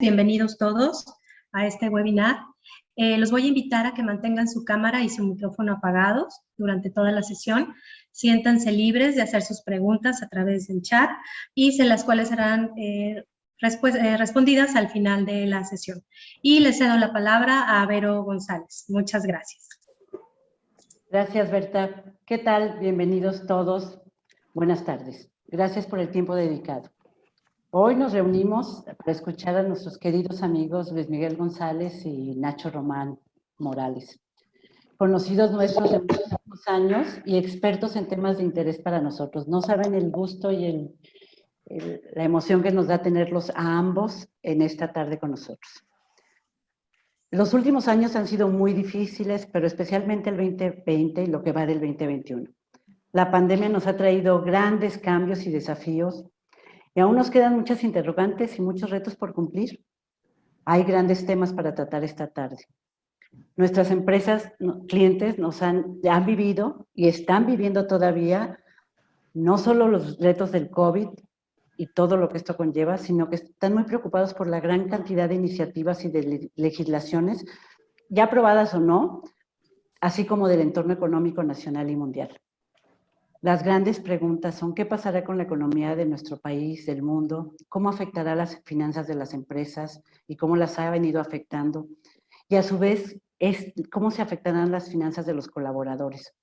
Bienvenidos todos a este webinar. Los voy a invitar a que mantengan su cámara y su micrófono apagados durante toda la sesión. Siéntanse libres de hacer sus preguntas a través del chat y las cuales serán respondidas al final de la sesión. Y les cedo la palabra a Vero González. Muchas gracias. Gracias, Berta. ¿Qué tal? Bienvenidos todos. Buenas tardes. Gracias por el tiempo dedicado. Hoy nos reunimos para escuchar a nuestros queridos amigos Luis Miguel González y Nacho Román Morales, conocidos nuestros de muchos años y expertos en temas de interés para nosotros. No saben el gusto y la emoción que nos da tenerlos a ambos en esta tarde con nosotros. Los últimos años han sido muy difíciles, pero especialmente el 2020 y lo que va del 2021. La pandemia nos ha traído grandes cambios y desafíos, y aún nos quedan muchas interrogantes y muchos retos por cumplir. Hay grandes temas para tratar esta tarde. Nuestras empresas, clientes, han vivido y están viviendo todavía no solo los retos del COVID y todo lo que esto conlleva, sino que están muy preocupados por la gran cantidad de iniciativas y de legislaciones, ya aprobadas o no, así como del entorno económico nacional y mundial. Las grandes preguntas son: ¿qué pasará con la economía de nuestro país, del mundo? ¿Cómo afectará las finanzas de las empresas y cómo las ha venido afectando? Y a su vez, ¿cómo se afectarán las finanzas de los colaboradores?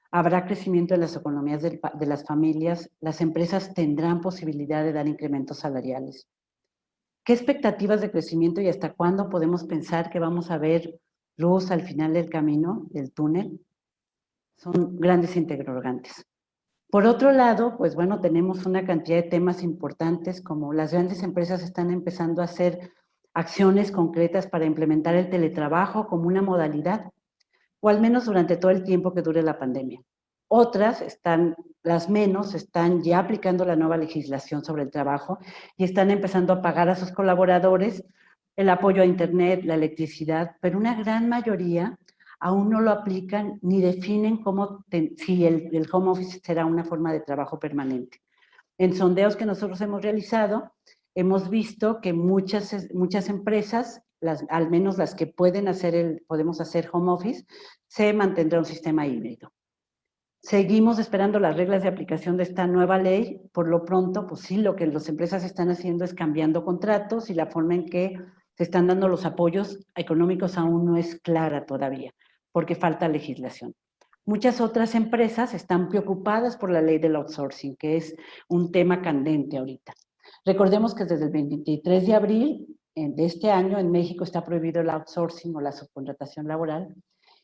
¿Habrá crecimiento en las economías de las familias? ¿Las empresas tendrán posibilidad de dar incrementos salariales? ¿Qué expectativas de crecimiento y hasta cuándo podemos pensar que vamos a ver luz al final del camino, del túnel? Son grandes interrogantes. Por otro lado, pues bueno, tenemos una cantidad de temas importantes, como las grandes empresas están empezando a hacer acciones concretas para implementar el teletrabajo como una modalidad, o al menos durante todo el tiempo que dure la pandemia. Otras, las menos, están ya aplicando la nueva legislación sobre el trabajo y están empezando a pagar a sus colaboradores el apoyo a Internet, la electricidad, pero una gran mayoría aún no lo aplican ni definen si el home office será una forma de trabajo permanente. En sondeos que nosotros hemos realizado, hemos visto que muchas empresas, al menos las que podemos hacer home office, se mantendrá un sistema híbrido. Seguimos esperando las reglas de aplicación de esta nueva ley. Por lo pronto, pues sí, lo que las empresas están haciendo es cambiando contratos y la forma en que se están dando los apoyos económicos aún no es clara todavía, porque falta legislación. Muchas otras empresas están preocupadas por la ley del outsourcing, que es un tema candente ahorita. Recordemos que desde el 23 de abril de este año en México está prohibido el outsourcing o la subcontratación laboral,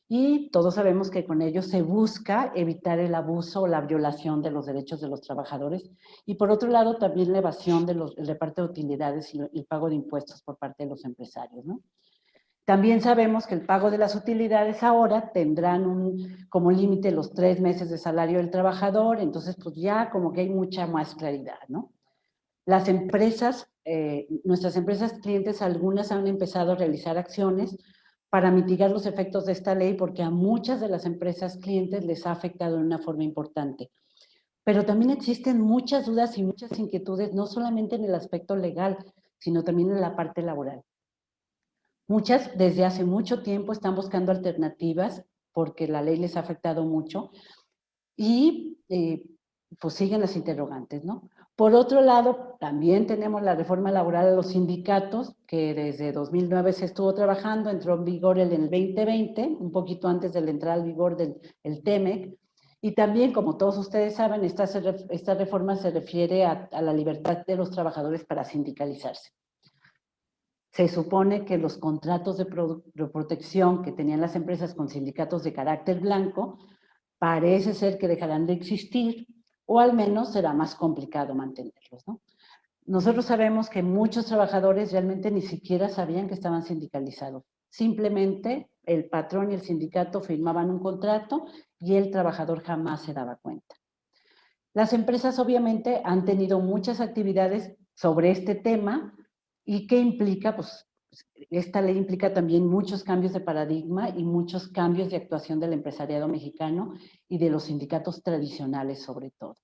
y todos sabemos que con ello se busca evitar el abuso o la violación de los derechos de los trabajadores, y por otro lado también la evasión del reparto de utilidades y el pago de impuestos por parte de los empresarios, ¿no? También sabemos que el pago de las utilidades ahora tendrán como límite los 3 meses de salario del trabajador, entonces pues ya como que hay mucha más claridad, ¿no? Las empresas, nuestras empresas clientes, algunas han empezado a realizar acciones para mitigar los efectos de esta ley, porque a muchas de las empresas clientes les ha afectado de una forma importante. Pero también existen muchas dudas y muchas inquietudes, no solamente en el aspecto legal, sino también en la parte laboral. Muchas desde hace mucho tiempo están buscando alternativas porque la ley les ha afectado mucho y pues siguen las interrogantes, ¿no? Por otro lado, también tenemos la reforma laboral de los sindicatos, que desde 2009 se estuvo trabajando, entró en vigor en el 2020, un poquito antes de la entrada al vigor del TEMEC, y también, como todos ustedes saben, esta reforma se refiere a la libertad de los trabajadores para sindicalizarse. Se supone que los contratos de protección que tenían las empresas con sindicatos de carácter blanco parece ser que dejarán de existir, o al menos será más complicado mantenerlos, ¿no? Nosotros sabemos que muchos trabajadores realmente ni siquiera sabían que estaban sindicalizados. Simplemente el patrón y el sindicato firmaban un contrato y el trabajador jamás se daba cuenta. Las empresas obviamente han tenido muchas actividades sobre este tema. ¿Y qué implica? Pues esta ley implica también muchos cambios de paradigma y muchos cambios de actuación del empresariado mexicano y de los sindicatos tradicionales sobre todo.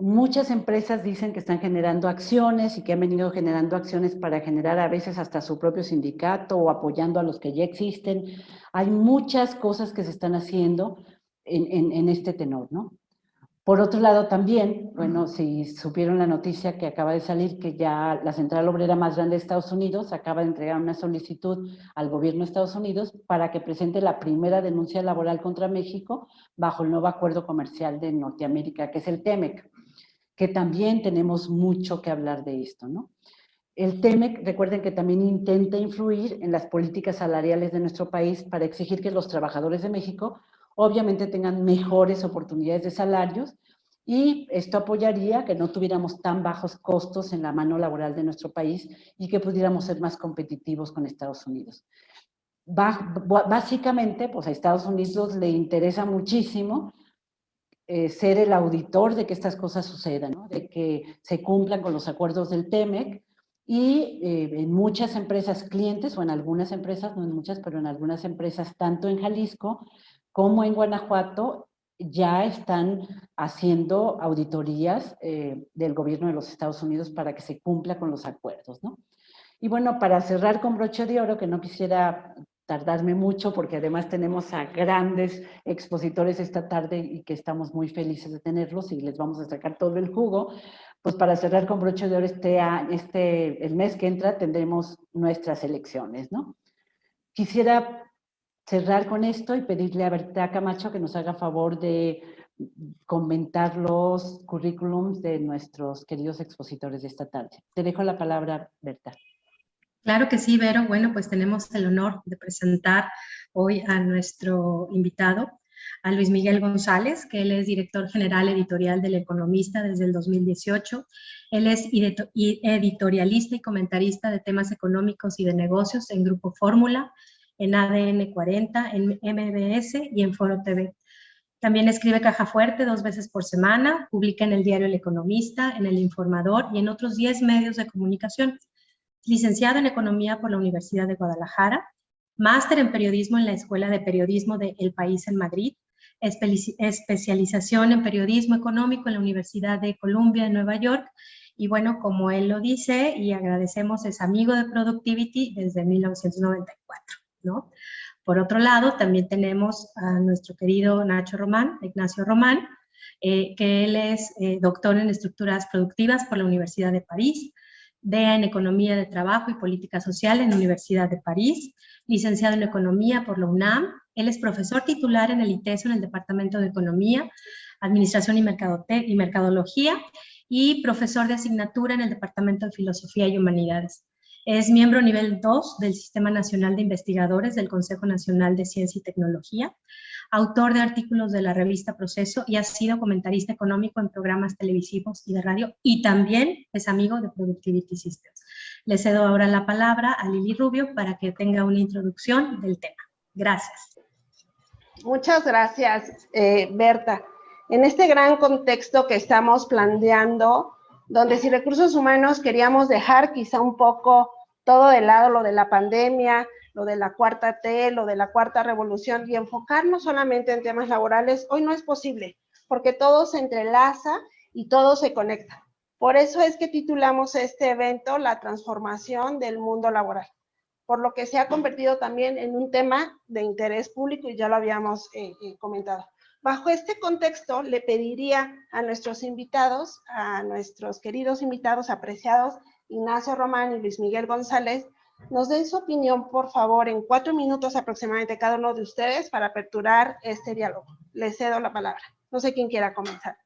muchas empresas dicen que están generando acciones y que han venido generando acciones para generar a veces hasta su propio sindicato o apoyando a los que ya existen. Hay muchas cosas que se están haciendo en este tenor, ¿no? Por otro lado también, bueno, si supieron la noticia que acaba de salir, que ya la central obrera más grande de Estados Unidos acaba de entregar una solicitud al gobierno de Estados Unidos para que presente la primera denuncia laboral contra México bajo el nuevo acuerdo comercial de Norteamérica, que es el TEMEC, que también tenemos mucho que hablar de esto, ¿no? El TEMEC, recuerden que también intenta influir en las políticas salariales de nuestro país para exigir que los trabajadores de México obviamente tengan mejores oportunidades de salarios y esto apoyaría que no tuviéramos tan bajos costos en la mano laboral de nuestro país y que pudiéramos ser más competitivos con Estados Unidos. Básicamente, pues a Estados Unidos le interesa muchísimo ser el auditor de que estas cosas sucedan, ¿no? De que se cumplan con los acuerdos del TEMEC y en muchas empresas clientes, o en algunas empresas, no en muchas, pero en algunas empresas, tanto en Jalisco como en Guanajuato, ya están haciendo auditorías del gobierno de los Estados Unidos para que se cumpla con los acuerdos, ¿no? Y bueno, para cerrar con broche de oro, que no quisiera tardarme mucho, porque además tenemos a grandes expositores esta tarde y que estamos muy felices de tenerlos y les vamos a sacar todo el jugo, pues para cerrar con broche de oro el mes que entra tendremos nuestras elecciones, ¿no? Quisiera cerrar con esto y pedirle a Berta Camacho que nos haga favor de comentar los currículums de nuestros queridos expositores de esta tarde. Te dejo la palabra, Berta. Claro que sí, Vero. Bueno, pues tenemos el honor de presentar hoy a nuestro invitado, a Luis Miguel González, que él es director general editorial del Economista desde el 2018. Él es editorialista y comentarista de temas económicos y de negocios en Grupo Fórmula, en ADN 40, en MBS y en Foro TV. También escribe Caja Fuerte 2 veces por semana, publica en el diario El Economista, en El Informador y en otros 10 medios de comunicación. Licenciado en Economía por la Universidad de Guadalajara, máster en Periodismo en la Escuela de Periodismo de El País en Madrid, especialización en Periodismo Económico en la Universidad de Columbia en Nueva York, y bueno, como él lo dice, y agradecemos, es amigo de Productivity desde 1994, ¿no? Por otro lado, también tenemos a nuestro querido Ignacio Román, que él es doctor en Estructuras Productivas por la Universidad de París, DEA en Economía de Trabajo y Política Social en la Universidad de París, licenciado en Economía por la UNAM. Él es profesor titular en el ITESO en el Departamento de Economía, Administración y Mercadología y profesor de asignatura en el Departamento de Filosofía y Humanidades. Es miembro nivel 2 del Sistema Nacional de Investigadores del Consejo Nacional de Ciencia y Tecnología, autor de artículos de la revista Proceso y ha sido comentarista económico en programas televisivos y de radio, y también es amigo de Productivity Systems. Le cedo ahora la palabra a Lili Rubio para que tenga una introducción del tema. Gracias. Muchas gracias, Berta. En este gran contexto que estamos planteando, donde si recursos humanos queríamos dejar quizá un poco todo de lado, lo de la pandemia, lo de la cuarta T, lo de la cuarta revolución, y enfocarnos solamente en temas laborales, hoy no es posible, porque todo se entrelaza y todo se conecta. Por eso es que titulamos este evento La transformación del mundo laboral, por lo que se ha convertido también en un tema de interés público y ya lo habíamos comentado. Bajo este contexto, le pediría a nuestros invitados, a nuestros queridos invitados apreciados, Ignacio Román y Luis Miguel González, nos den su opinión, por favor, en 4 minutos aproximadamente cada uno de ustedes para aperturar este diálogo. Les cedo la palabra. No sé quién quiera comenzar.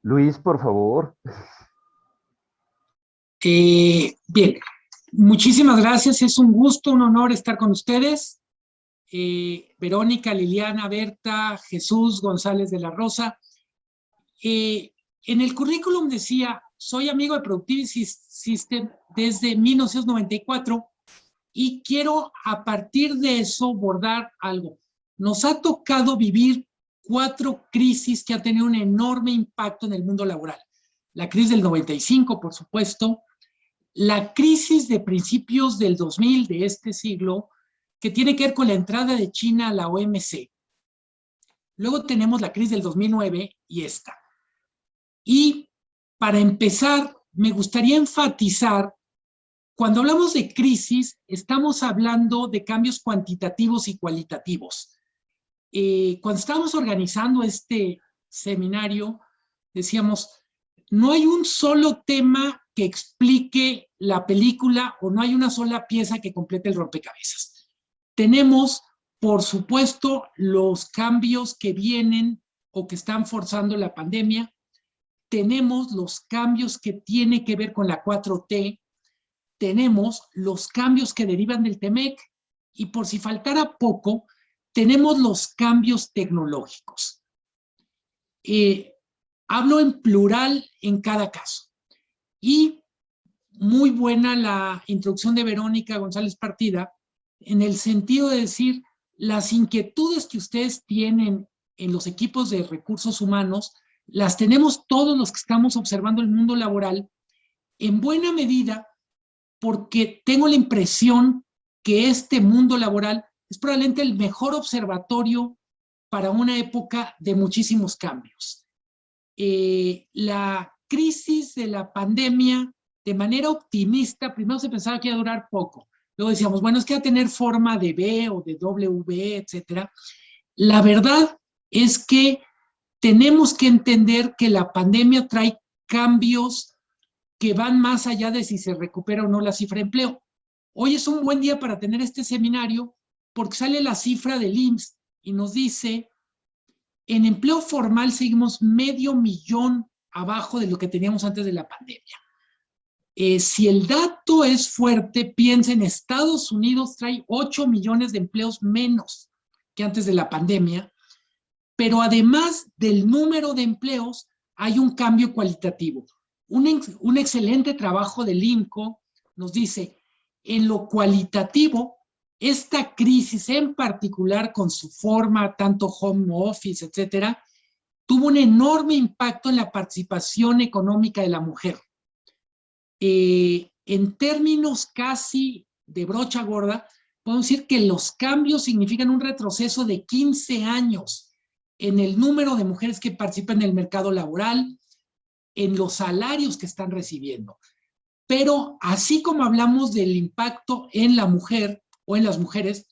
Luis, por favor. Bien, muchísimas gracias. Es un gusto, un honor estar con ustedes. Verónica, Liliana, Berta, Jesús González de la Rosa. En el currículum decía, soy amigo de Productivity System desde 1994 y quiero a partir de eso abordar algo. Nos ha tocado vivir 4 crisis que han tenido un enorme impacto en el mundo laboral. La crisis del 95, por supuesto, la crisis de principios del 2000 de este siglo, que tiene que ver con la entrada de China a la OMC, luego tenemos la crisis del 2009 y esta. Y para empezar, me gustaría enfatizar, cuando hablamos de crisis, estamos hablando de cambios cuantitativos y cualitativos. Cuando estábamos organizando este seminario, decíamos, no hay un solo tema que explique la película o no hay una sola pieza que complete el rompecabezas. Tenemos, por supuesto, los cambios que vienen o que están forzando la pandemia. Tenemos los cambios que tienen que ver con la 4T. Tenemos los cambios que derivan del TEMEC. Y por si faltara poco, tenemos los cambios tecnológicos. Hablo en plural en cada caso. Y muy buena la introducción de Verónica González Partida, en el sentido de decir, las inquietudes que ustedes tienen en los equipos de recursos humanos, las tenemos todos los que estamos observando el mundo laboral, en buena medida porque tengo la impresión que este mundo laboral es probablemente el mejor observatorio para una época de muchísimos cambios. La crisis de la pandemia, de manera optimista, primero se pensaba que iba a durar poco. Luego decíamos, bueno, es que va a tener forma de B o de W, etcétera. La verdad es que tenemos que entender que la pandemia trae cambios que van más allá de si se recupera o no la cifra de empleo. Hoy es un buen día para tener este seminario porque sale la cifra del IMSS y nos dice, en empleo formal seguimos 500,000 abajo de lo que teníamos antes de la pandemia. Si el dato es fuerte, piensen, Estados Unidos trae 8 millones de empleos menos que antes de la pandemia, pero además del número de empleos, hay un cambio cualitativo. Un excelente trabajo del INCO nos dice, en lo cualitativo, esta crisis en particular con su forma, tanto home office, etcétera, tuvo un enorme impacto en la participación económica de la mujer. En términos casi de brocha gorda, podemos decir que los cambios significan un retroceso de 15 años en el número de mujeres que participan en el mercado laboral, en los salarios que están recibiendo. Pero así como hablamos del impacto en la mujer o en las mujeres,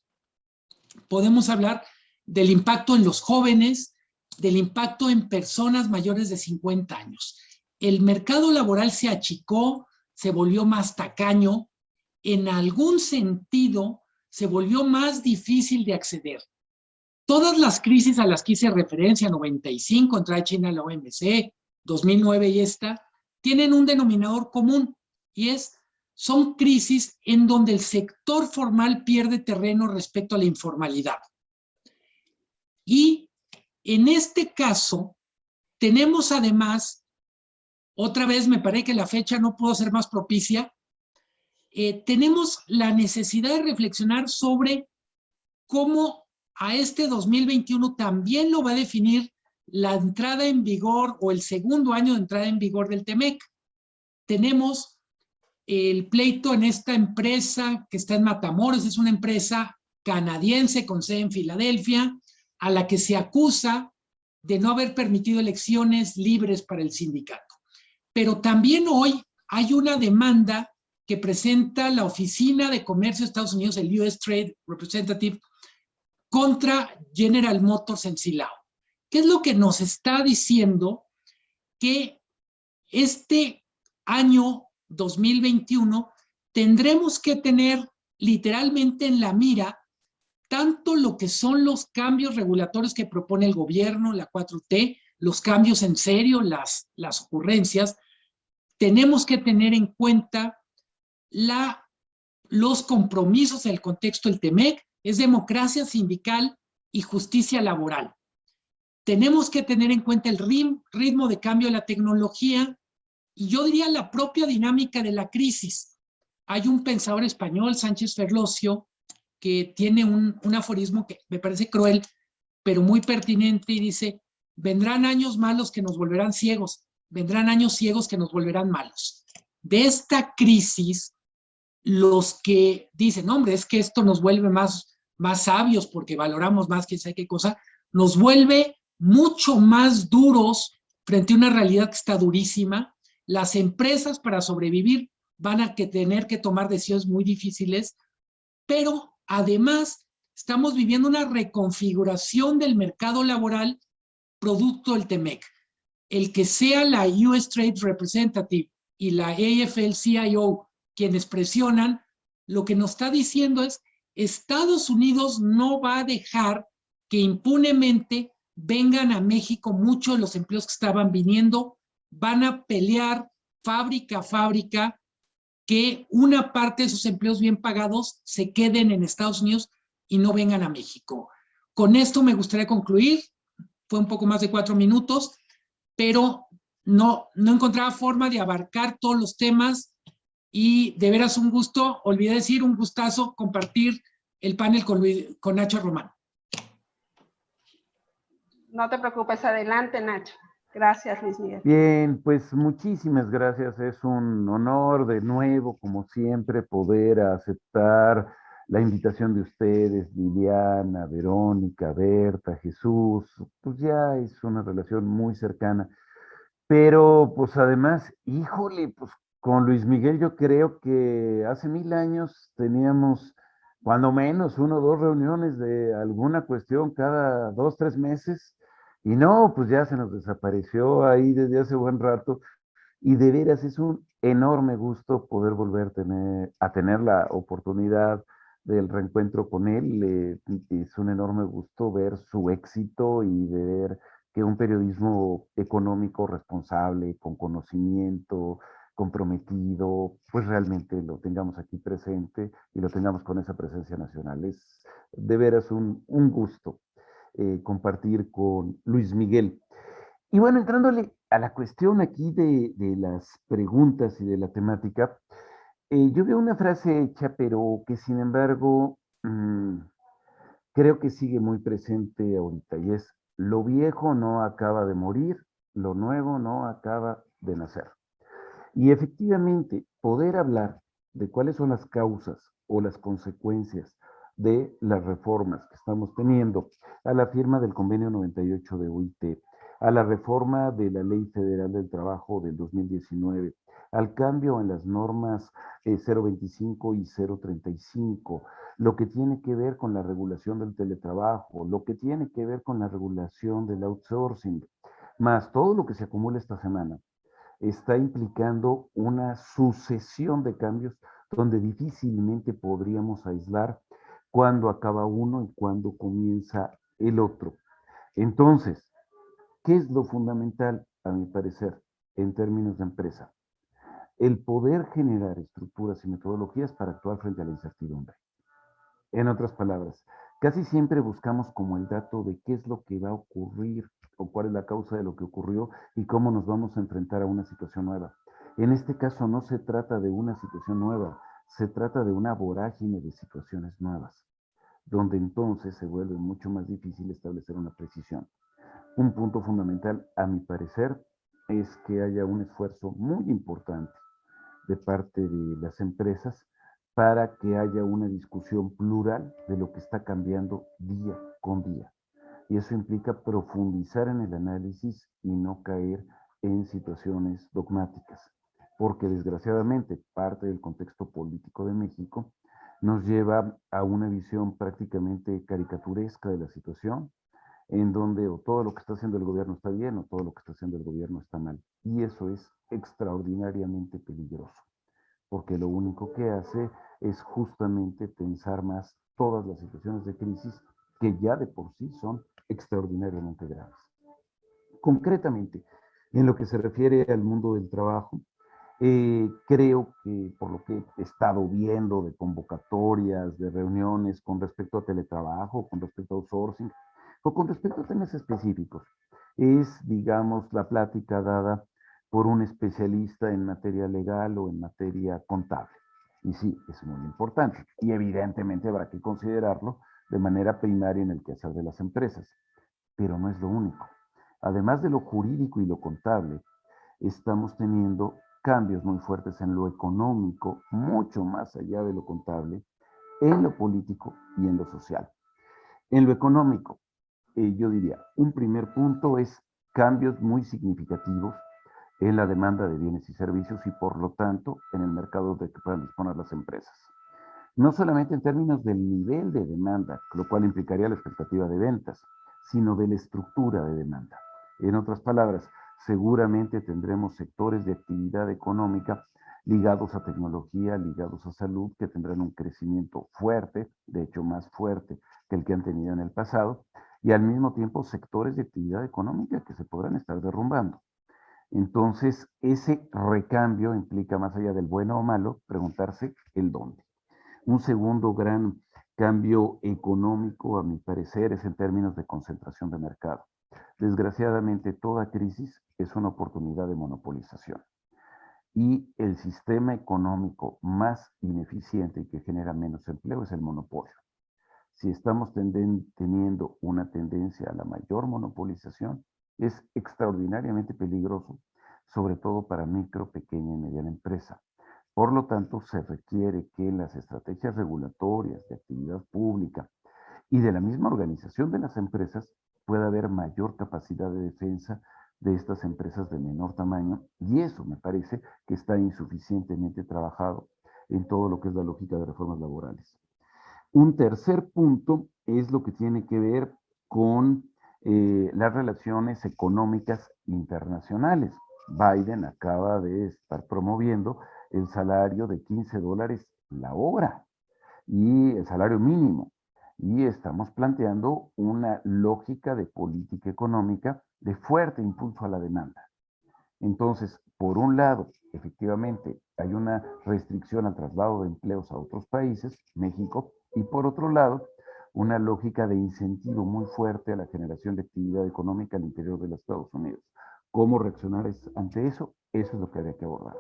podemos hablar del impacto en los jóvenes, del impacto en personas mayores de 50 años. El mercado laboral se achicó, se volvió más tacaño, en algún sentido se volvió más difícil de acceder. Todas las crisis a las que hice referencia, 95, entrada de China a la OMC, 2009 y esta, tienen un denominador común y son crisis en donde el sector formal pierde terreno respecto a la informalidad. Y en este caso, tenemos además, otra vez me parece que la fecha no pudo ser más propicia, tenemos la necesidad de reflexionar sobre cómo a este 2021 también lo va a definir la entrada en vigor o el segundo año de entrada en vigor del TEMEC. Tenemos el pleito en esta empresa que está en Matamoros, es una empresa canadiense con sede en Filadelfia, a la que se acusa de no haber permitido elecciones libres para el sindicato. Pero también hoy hay una demanda que presenta la Oficina de Comercio de Estados Unidos, el US Trade Representative, contra General Motors en Silao. ¿Qué es lo que nos está diciendo? Que este año 2021 tendremos que tener literalmente en la mira tanto lo que son los cambios regulatorios que propone el gobierno, la 4T, los cambios en serio, las ocurrencias. Tenemos que tener en cuenta los compromisos del contexto del TEMEC, es democracia sindical y justicia laboral. Tenemos que tener en cuenta el ritmo de cambio de la tecnología y yo diría la propia dinámica de la crisis. Hay un pensador español, Sánchez Ferlosio, que tiene un aforismo que me parece cruel, pero muy pertinente y dice, vendrán años malos que nos volverán ciegos, vendrán años ciegos que nos volverán malos. De esta crisis, los que dicen, hombre, es que esto nos vuelve más sabios porque valoramos más quién sabe qué cosa, nos vuelve mucho más duros frente a una realidad que está durísima. Las empresas para sobrevivir van a tener que tomar decisiones muy difíciles, pero además estamos viviendo una reconfiguración del mercado laboral producto del TEMEC. El que sea la US Trade Representative y la AFL-CIO quienes presionan, lo que nos está diciendo es Estados Unidos no va a dejar que impunemente vengan a México muchos de los empleos que estaban viniendo, van a pelear fábrica a fábrica que una parte de esos empleos bien pagados se queden en Estados Unidos y no vengan a México. Con esto me gustaría concluir, fue un poco más de 4 minutos, pero no encontraba forma de abarcar todos los temas y de veras un gusto, olvidé decir, un gustazo compartir el panel con Nacho Román. No te preocupes, adelante, Nacho. Gracias, Luis Miguel. Bien, pues muchísimas gracias. Es un honor de nuevo, como siempre, poder aceptar la invitación de ustedes, Liliana, Verónica, Berta, Jesús. Pues ya es una relación muy cercana. Pero pues además, híjole, pues con Luis Miguel yo creo que hace 1000 años teníamos cuando menos 1 o 2 reuniones de alguna cuestión cada 2, 3 meses. Y no, pues ya se nos desapareció ahí desde hace buen rato. Y de veras es un enorme gusto poder volver a tener la oportunidad del reencuentro con él. Es un enorme gusto ver su éxito y de ver que un periodismo económico responsable, con conocimiento, comprometido, pues realmente lo tengamos aquí presente y lo tengamos con esa presencia nacional. Es de veras un gusto compartir con Luis Miguel. Y bueno, entrándole a la cuestión aquí de las preguntas y de la temática, yo veo una frase hecha, pero que sin embargo creo que sigue muy presente ahorita, y es, lo viejo no acaba de morir, lo nuevo no acaba de nacer. Y efectivamente, poder hablar de cuáles son las causas o las consecuencias de las reformas que estamos teniendo a la firma del convenio 98 de OIT, a la reforma de la Ley Federal del Trabajo del 2019, al cambio en las normas 025 y 035, lo que tiene que ver con la regulación del teletrabajo, lo que tiene que ver con la regulación del outsourcing, más todo lo que se acumula esta semana, está implicando una sucesión de cambios donde difícilmente podríamos aislar cuándo acaba uno y cuándo comienza el otro. Entonces, ¿qué es lo fundamental, a mi parecer, en términos de empresa? El poder generar estructuras y metodologías para actuar frente a la incertidumbre. En otras palabras, casi siempre buscamos como el dato de qué es lo que va a ocurrir o cuál es la causa de lo que ocurrió y cómo nos vamos a enfrentar a una situación nueva. En este caso no se trata de una situación nueva, se trata de una vorágine de situaciones nuevas, donde entonces se vuelve mucho más difícil establecer una precisión. Un punto fundamental, a mi parecer, es que haya un esfuerzo muy importante de parte de las empresas para que haya una discusión plural de lo que está cambiando día con día. Y eso implica profundizar en el análisis y no caer en situaciones dogmáticas, porque desgraciadamente parte del contexto político de México nos lleva a una visión prácticamente caricaturesca de la situación, en donde o todo lo que está haciendo el gobierno está bien o todo lo que está haciendo el gobierno está mal. Y eso es extraordinariamente peligroso, porque lo único que hace es justamente tensar más todas las situaciones de crisis que ya de por sí son extraordinariamente graves. Concretamente, en lo que se refiere al mundo del trabajo, creo que por lo que he estado viendo de convocatorias, de reuniones con respecto a teletrabajo, con respecto a outsourcing, o con respecto a temas específicos, es, digamos, la plática dada por un especialista en materia legal o en materia contable. Y sí, es muy importante. Y evidentemente habrá que considerarlo de manera primaria en el quehacer de las empresas. Pero no es lo único. Además de lo jurídico y lo contable, estamos teniendo cambios muy fuertes en lo económico, mucho más allá de lo contable, en lo político y en lo social. En lo económico, yo diría, un primer punto es cambios muy significativos en la demanda de bienes y servicios y por lo tanto en el mercado de que puedan disponer las empresas. No solamente en términos del nivel de demanda, lo cual implicaría la expectativa de ventas, sino de la estructura de demanda. En otras palabras, seguramente tendremos sectores de actividad económica ligados a tecnología, ligados a salud, que tendrán un crecimiento fuerte, de hecho más fuerte que el que han tenido en el pasado, y al mismo tiempo sectores de actividad económica que se podrán estar derrumbando. Entonces, ese recambio implica, más allá del bueno o malo, preguntarse el dónde. Un segundo gran cambio económico, a mi parecer, es en términos de concentración de mercado. Desgraciadamente, toda crisis es una oportunidad de monopolización. Y el sistema económico más ineficiente y que genera menos empleo es el monopolio. Si estamos teniendo una tendencia a la mayor monopolización, es extraordinariamente peligroso, sobre todo para micro, pequeña y mediana empresa. Por lo tanto, se requiere que las estrategias regulatorias de actividad pública y de la misma organización de las empresas pueda haber mayor capacidad de defensa de estas empresas de menor tamaño, y eso me parece que está insuficientemente trabajado en todo lo que es la lógica de reformas laborales. Un tercer punto es lo que tiene que ver con las relaciones económicas internacionales. Biden acaba de estar promoviendo el salario de $15 la hora y el salario mínimo. Y estamos planteando una lógica de política económica de fuerte impulso a la demanda. Entonces, por un lado, efectivamente, hay una restricción al traslado de empleos a otros países, México, y por otro lado, una lógica de incentivo muy fuerte a la generación de actividad económica al interior de los Estados Unidos. ¿Cómo reaccionar ante eso? Eso es lo que habría que abordar.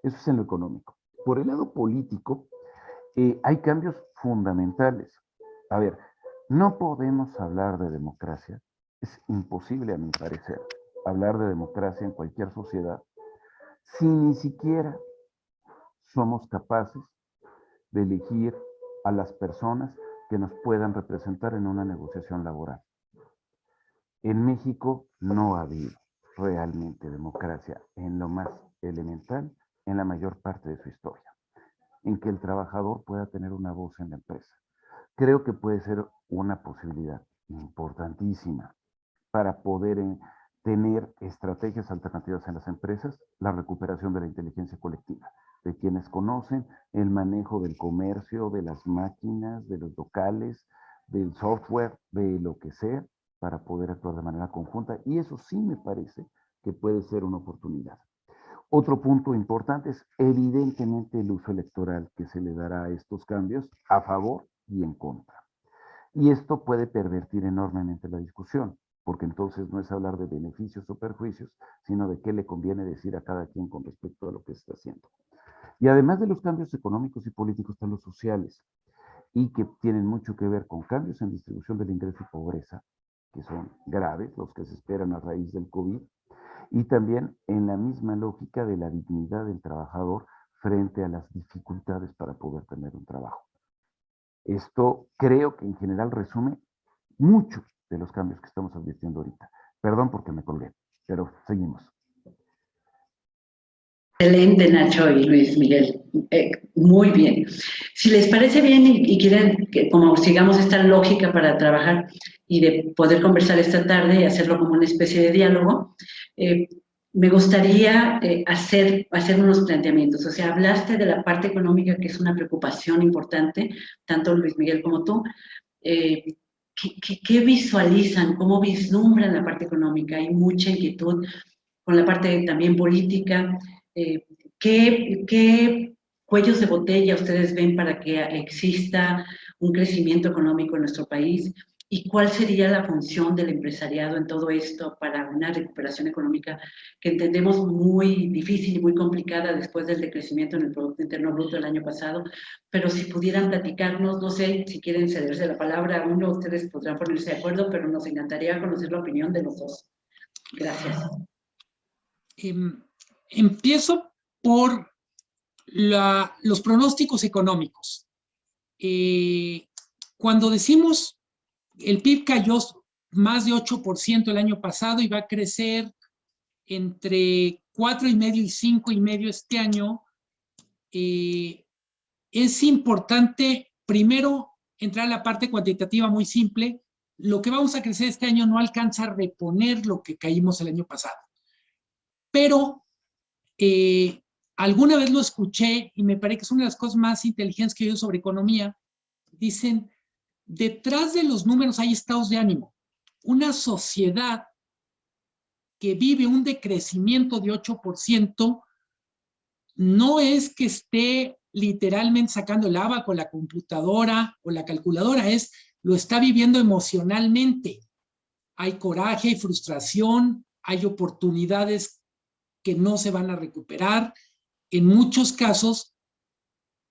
Eso es en lo económico. Por el lado político, hay cambios fundamentales. A ver, no podemos hablar de democracia. Es imposible, a mi parecer, hablar de democracia en cualquier sociedad si ni siquiera somos capaces de elegir a las personas que nos puedan representar en una negociación laboral. En México no ha habido realmente democracia en lo más elemental en la mayor parte de su historia, en que el trabajador pueda tener una voz en la empresa. Creo que puede ser una posibilidad importantísima para poder tener estrategias alternativas en las empresas, la recuperación de la inteligencia colectiva, de quienes conocen el manejo del comercio, de las máquinas, de los locales, del software, de lo que sea, para poder actuar de manera conjunta. Y eso sí me parece que puede ser una oportunidad. Otro punto importante es evidentemente el uso electoral que se le dará a estos cambios a favor y en contra. Y esto puede pervertir enormemente la discusión, porque entonces no es hablar de beneficios o perjuicios, sino de qué le conviene decir a cada quien con respecto a lo que se está haciendo. Y además de los cambios económicos y políticos, están los sociales, y que tienen mucho que ver con cambios en distribución del ingreso y pobreza, que son graves, los que se esperan a raíz del COVID, y también en la misma lógica de la dignidad del trabajador frente a las dificultades para poder tener un trabajo. Esto creo que en general resume mucho de los cambios que estamos advirtiendo ahorita. Perdón porque me colgué, pero seguimos. Excelente, Nacho y Luis Miguel. Muy bien. Si les parece bien y quieren que como sigamos esta lógica para trabajar y de poder conversar esta tarde y hacerlo como una especie de diálogo, me gustaría hacer unos planteamientos. O sea, hablaste de la parte económica, que es una preocupación importante, tanto Luis Miguel como tú. ¿Qué visualizan? ¿Cómo vislumbran la parte económica? Hay mucha inquietud con la parte también política. ¿Qué cuellos de botella ustedes ven para que exista un crecimiento económico en nuestro país? ¿Y cuál sería la función del empresariado en todo esto para una recuperación económica que entendemos muy difícil y muy complicada después del decrecimiento en el Producto Interno Bruto del año pasado? Pero si pudieran platicarnos, no sé si quieren cederse la palabra a uno, ustedes podrán ponerse de acuerdo, pero nos encantaría conocer la opinión de los dos. Gracias. Empiezo por los pronósticos económicos. Cuando decimos el PIB cayó más de 8% el año pasado y va a crecer entre 4,5 y 5,5 este año. Es importante, primero, entrar a la parte cuantitativa muy simple. Lo que vamos a crecer este año no alcanza a reponer lo que caímos el año pasado. Pero alguna vez lo escuché y me parece que es una de las cosas más inteligentes que he oído sobre economía. Dicen, detrás de los números hay estados de ánimo. Una sociedad que vive un decrecimiento de 8% no es que esté literalmente sacando el abaco, la computadora o la calculadora, lo está viviendo emocionalmente. Hay coraje, hay frustración, hay oportunidades que no se van a recuperar. En muchos casos,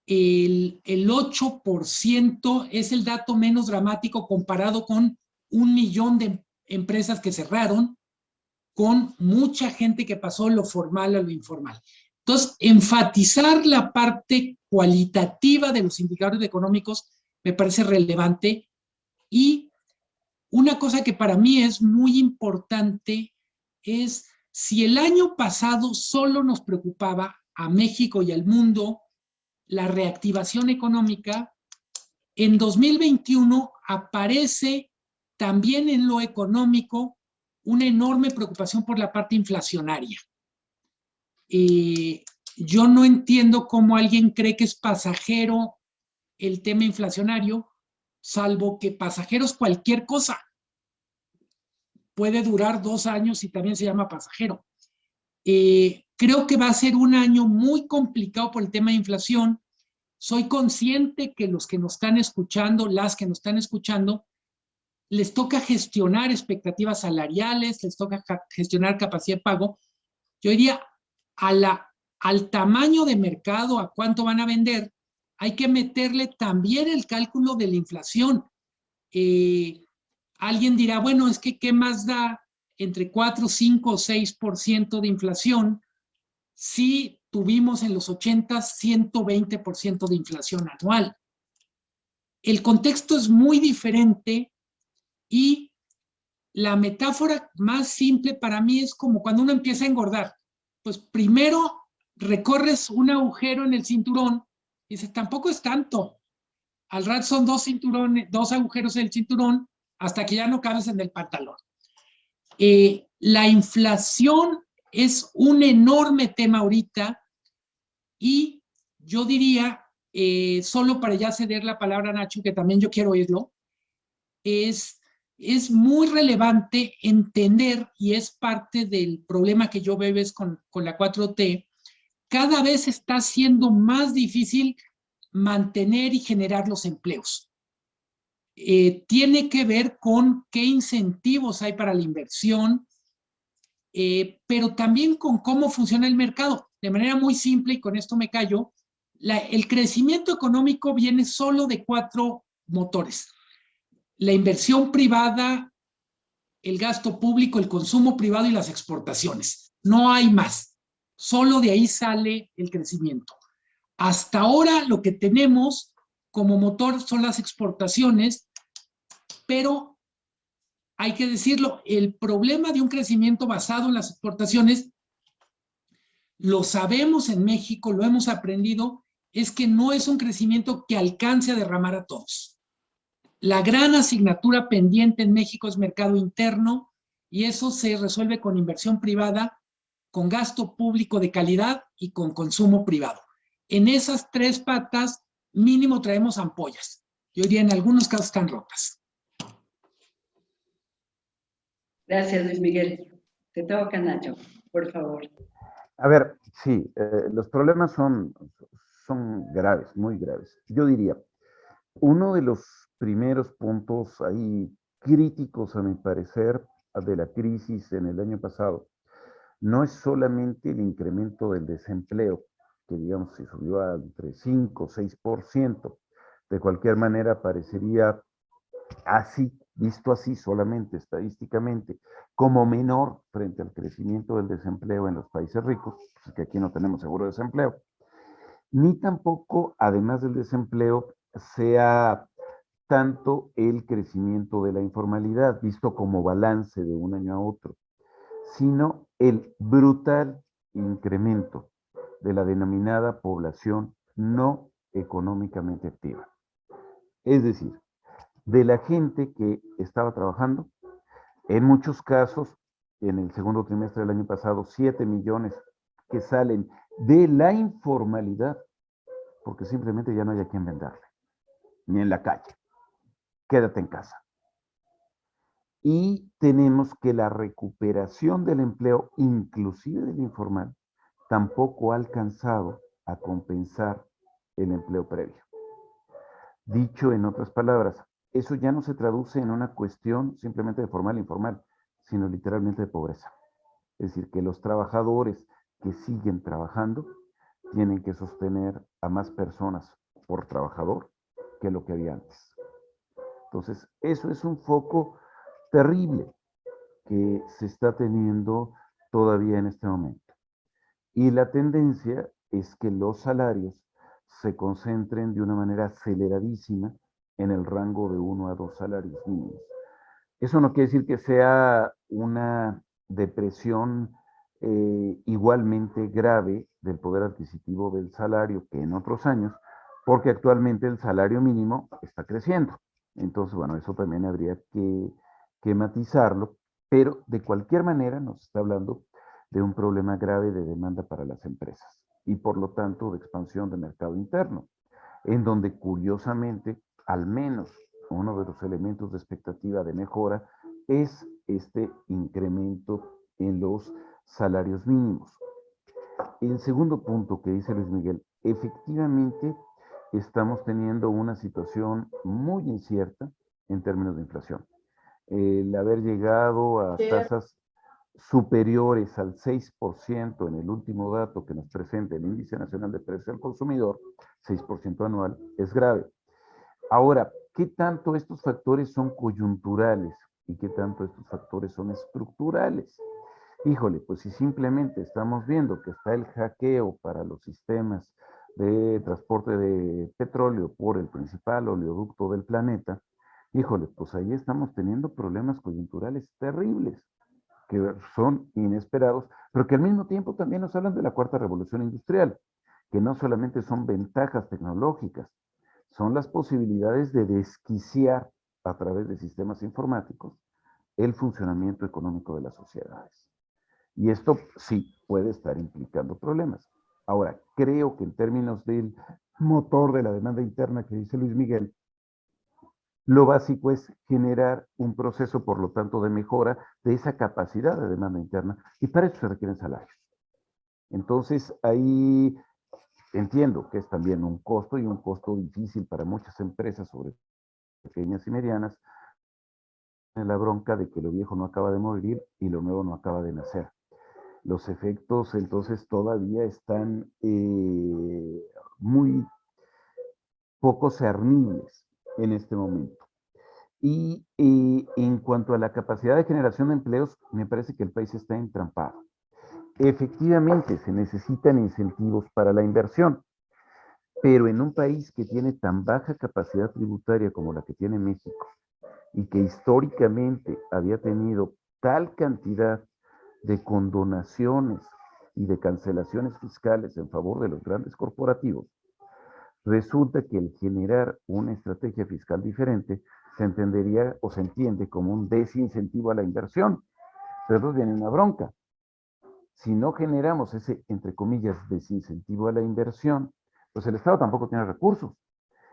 el 8% es el dato menos dramático comparado con 1,000,000 de empresas que cerraron, con mucha gente que pasó lo formal a lo informal. Entonces, enfatizar la parte cualitativa de los indicadores económicos me parece relevante. Y una cosa que para mí es muy importante es, si el año pasado solo nos preocupaba a México y al mundo la reactivación económica, en 2021 aparece también en lo económico una enorme preocupación por la parte inflacionaria. Yo no entiendo cómo alguien cree que es pasajero el tema inflacionario, salvo que pasajero es cualquier cosa. Puede durar 2 años y también se llama pasajero. Creo que va a ser un año muy complicado por el tema de inflación. Soy consciente que los que nos están escuchando, las que nos están escuchando, les toca gestionar expectativas salariales, les toca gestionar capacidad de pago. Yo diría, al tamaño de mercado, a cuánto van a vender, hay que meterle también el cálculo de la inflación. Alguien dirá, bueno, es que ¿qué más da entre 4, 5 o 6% de inflación si tuvimos en los 80 120% de inflación anual? El contexto es muy diferente y la metáfora más simple para mí es como cuando uno empieza a engordar. Pues primero recorres un agujero en el cinturón y dices, tampoco es tanto. Al rato son 2 agujeros en el cinturón hasta que ya no cabes en el pantalón. La inflación es un enorme tema ahorita y yo diría, solo para ya ceder la palabra a Nacho, que también yo quiero oírlo, es muy relevante entender, y es parte del problema que yo veo con la 4T, cada vez está siendo más difícil mantener y generar los empleos. Tiene que ver con qué incentivos hay para la inversión, pero también con cómo funciona el mercado. De manera muy simple, y con esto me callo, el crecimiento económico viene solo de 4 motores: la inversión privada, el gasto público, el consumo privado y las exportaciones. No hay más. Solo de ahí sale el crecimiento. Hasta ahora lo que tenemos como motor son las exportaciones, pero hay que decirlo, el problema de un crecimiento basado en las exportaciones, lo sabemos en México, lo hemos aprendido, es que no es un crecimiento que alcance a derramar a todos. La gran asignatura pendiente en México es mercado interno, y eso se resuelve con inversión privada, con gasto público de calidad y con consumo privado. En esas 3 patas mínimo traemos ampollas. Yo diría, en algunos casos están rotas. Gracias, Luis Miguel. Te toca, Nacho, por favor. A ver, sí, los problemas son graves, muy graves. Yo diría, uno de los primeros puntos ahí críticos, a mi parecer, de la crisis en el año pasado, no es solamente el incremento del desempleo, que digamos se subió a entre 5 o 6%. De cualquier manera, parecería así, visto así solamente estadísticamente, como menor frente al crecimiento del desempleo en los países ricos, pues que aquí no tenemos seguro de desempleo, ni tampoco, además del desempleo, se ha tanto el crecimiento de la informalidad, visto como balance de un año a otro, sino el brutal incremento de la denominada población no económicamente activa. Es decir, de la gente que estaba trabajando, en muchos casos, en el segundo trimestre del año pasado, 7 millones que salen de la informalidad, porque simplemente ya no hay a quien venderle, ni en la calle. Quédate en casa. Y tenemos que la recuperación del empleo, inclusive del informal, tampoco ha alcanzado a compensar el empleo previo. Dicho en otras palabras, eso ya no se traduce en una cuestión simplemente de formal e informal, sino literalmente de pobreza. Es decir, que los trabajadores que siguen trabajando tienen que sostener a más personas por trabajador que lo que había antes. Entonces, eso es un foco terrible que se está teniendo todavía en este momento. Y la tendencia es que los salarios se concentren de una manera aceleradísima en el rango de 1 a 2 salarios mínimos. Eso no quiere decir que sea una depresión igualmente grave del poder adquisitivo del salario que en otros años, porque actualmente el salario mínimo está creciendo. Entonces, bueno, eso también habría que matizarlo, pero de cualquier manera nos está hablando de un problema grave de demanda para las empresas y por lo tanto de expansión de mercado interno, en donde curiosamente, al menos uno de los elementos de expectativa de mejora es este incremento en los salarios mínimos. El segundo punto que dice Luis Miguel, efectivamente estamos teniendo una situación muy incierta en términos de inflación. El haber llegado a tasas superiores al 6% en el último dato que nos presenta el Índice Nacional de Precios al Consumidor, 6% anual, es grave. Ahora, ¿qué tanto estos factores son coyunturales y qué tanto estos factores son estructurales? Híjole, pues si simplemente estamos viendo que está el hackeo para los sistemas de transporte de petróleo por el principal oleoducto del planeta, híjole, pues ahí estamos teniendo problemas coyunturales terribles que son inesperados, pero que al mismo tiempo también nos hablan de la cuarta revolución industrial, que no solamente son ventajas tecnológicas, son las posibilidades de desquiciar a través de sistemas informáticos el funcionamiento económico de las sociedades. Y esto sí puede estar implicando problemas. Ahora, creo que en términos del motor de la demanda interna que dice Luis Miguel, lo básico es generar un proceso, por lo tanto, de mejora de esa capacidad de demanda interna, y para eso se requieren salarios. Entonces, ahí entiendo que es también un costo y un costo difícil para muchas empresas, sobre pequeñas y medianas, en la bronca de que lo viejo no acaba de morir y lo nuevo no acaba de nacer. Los efectos, entonces, todavía están muy poco cernibles en este momento. Y en cuanto a la capacidad de generación de empleos, me parece que el país está entrampado. Efectivamente, se necesitan incentivos para la inversión, pero en un país que tiene tan baja capacidad tributaria como la que tiene México y que históricamente había tenido tal cantidad de condonaciones y de cancelaciones fiscales en favor de los grandes corporativos, resulta que el generar una estrategia fiscal diferente se entendería o se entiende como un desincentivo a la inversión. Pero entonces viene una bronca. Si no generamos ese, entre comillas, desincentivo a la inversión, pues el Estado tampoco tiene recursos.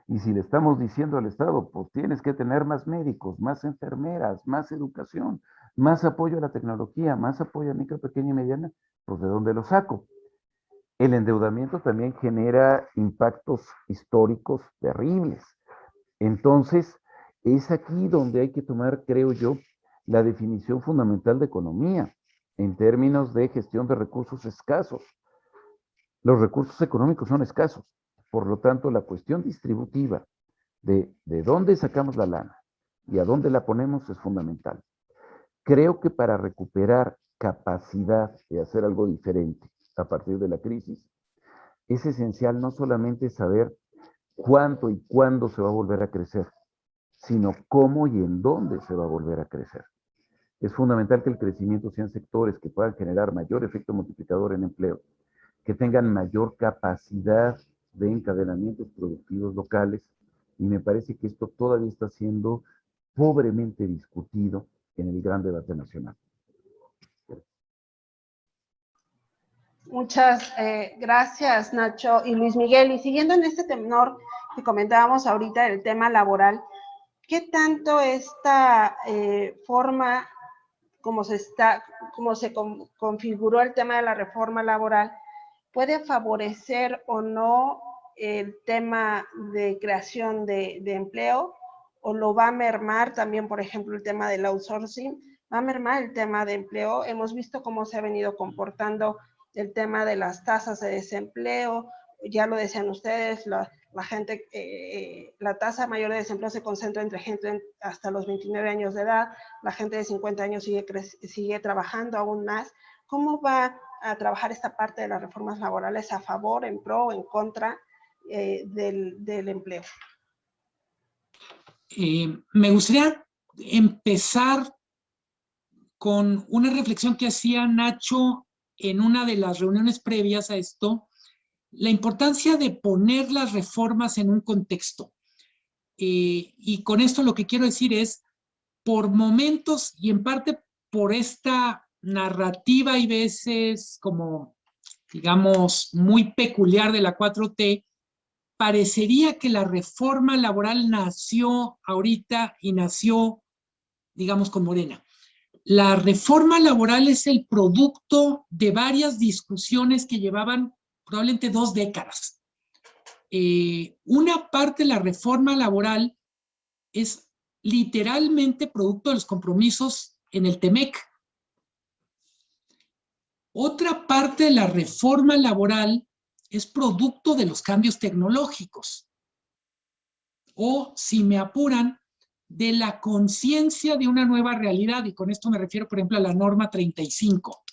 Y si le estamos diciendo al Estado, pues tienes que tener más médicos, más enfermeras, más educación, más apoyo a la tecnología, más apoyo a micro, pequeña y mediana, pues ¿de dónde lo saco? El endeudamiento también genera impactos históricos terribles. Entonces, es aquí donde hay que tomar, creo yo, la definición fundamental de economía en términos de gestión de recursos escasos. Los recursos económicos son escasos. Por lo tanto, la cuestión distributiva de dónde sacamos la lana y a dónde la ponemos es fundamental. Creo que para recuperar capacidad de hacer algo diferente a partir de la crisis, es esencial no solamente saber cuánto y cuándo se va a volver a crecer, sino cómo y en dónde se va a volver a crecer. Es fundamental que el crecimiento sean sectores que puedan generar mayor efecto multiplicador en empleo, que tengan mayor capacidad de encadenamientos productivos locales, y me parece que esto todavía está siendo pobremente discutido en el gran debate nacional. Muchas gracias, Nacho y Luis Miguel. Y siguiendo en este tenor que comentábamos ahorita, el tema laboral, ¿qué tanto esta forma, como se configuró el tema de la reforma laboral, puede favorecer o no el tema de creación de empleo, o lo va a mermar también, por ejemplo, el tema del outsourcing? Va a mermar el tema de empleo. Hemos visto cómo se ha venido comportando el tema de las tasas de desempleo. Ya lo decían ustedes, la tasa mayor de desempleo se concentra entre gente hasta los 29 años de edad. La gente de 50 años sigue trabajando aún más. ¿Cómo va a trabajar esta parte de las reformas laborales a favor, en pro o en contra del empleo? Me gustaría empezar con una reflexión que hacía Nacho en una de las reuniones previas a esto, la importancia de poner las reformas en un contexto. Y con esto lo que quiero decir es, por momentos y en parte por esta narrativa y veces como, digamos, muy peculiar de la 4T, parecería que la reforma laboral nació ahorita y nació, digamos, con Morena. La reforma laboral es el producto de varias discusiones que llevaban probablemente 2 décadas. Una parte de la reforma laboral es literalmente producto de los compromisos en el TEMEC. Otra parte de la reforma laboral es producto de los cambios tecnológicos. O, si me apuran, de la conciencia de una nueva realidad, y con esto me refiero, por ejemplo, a la norma 35.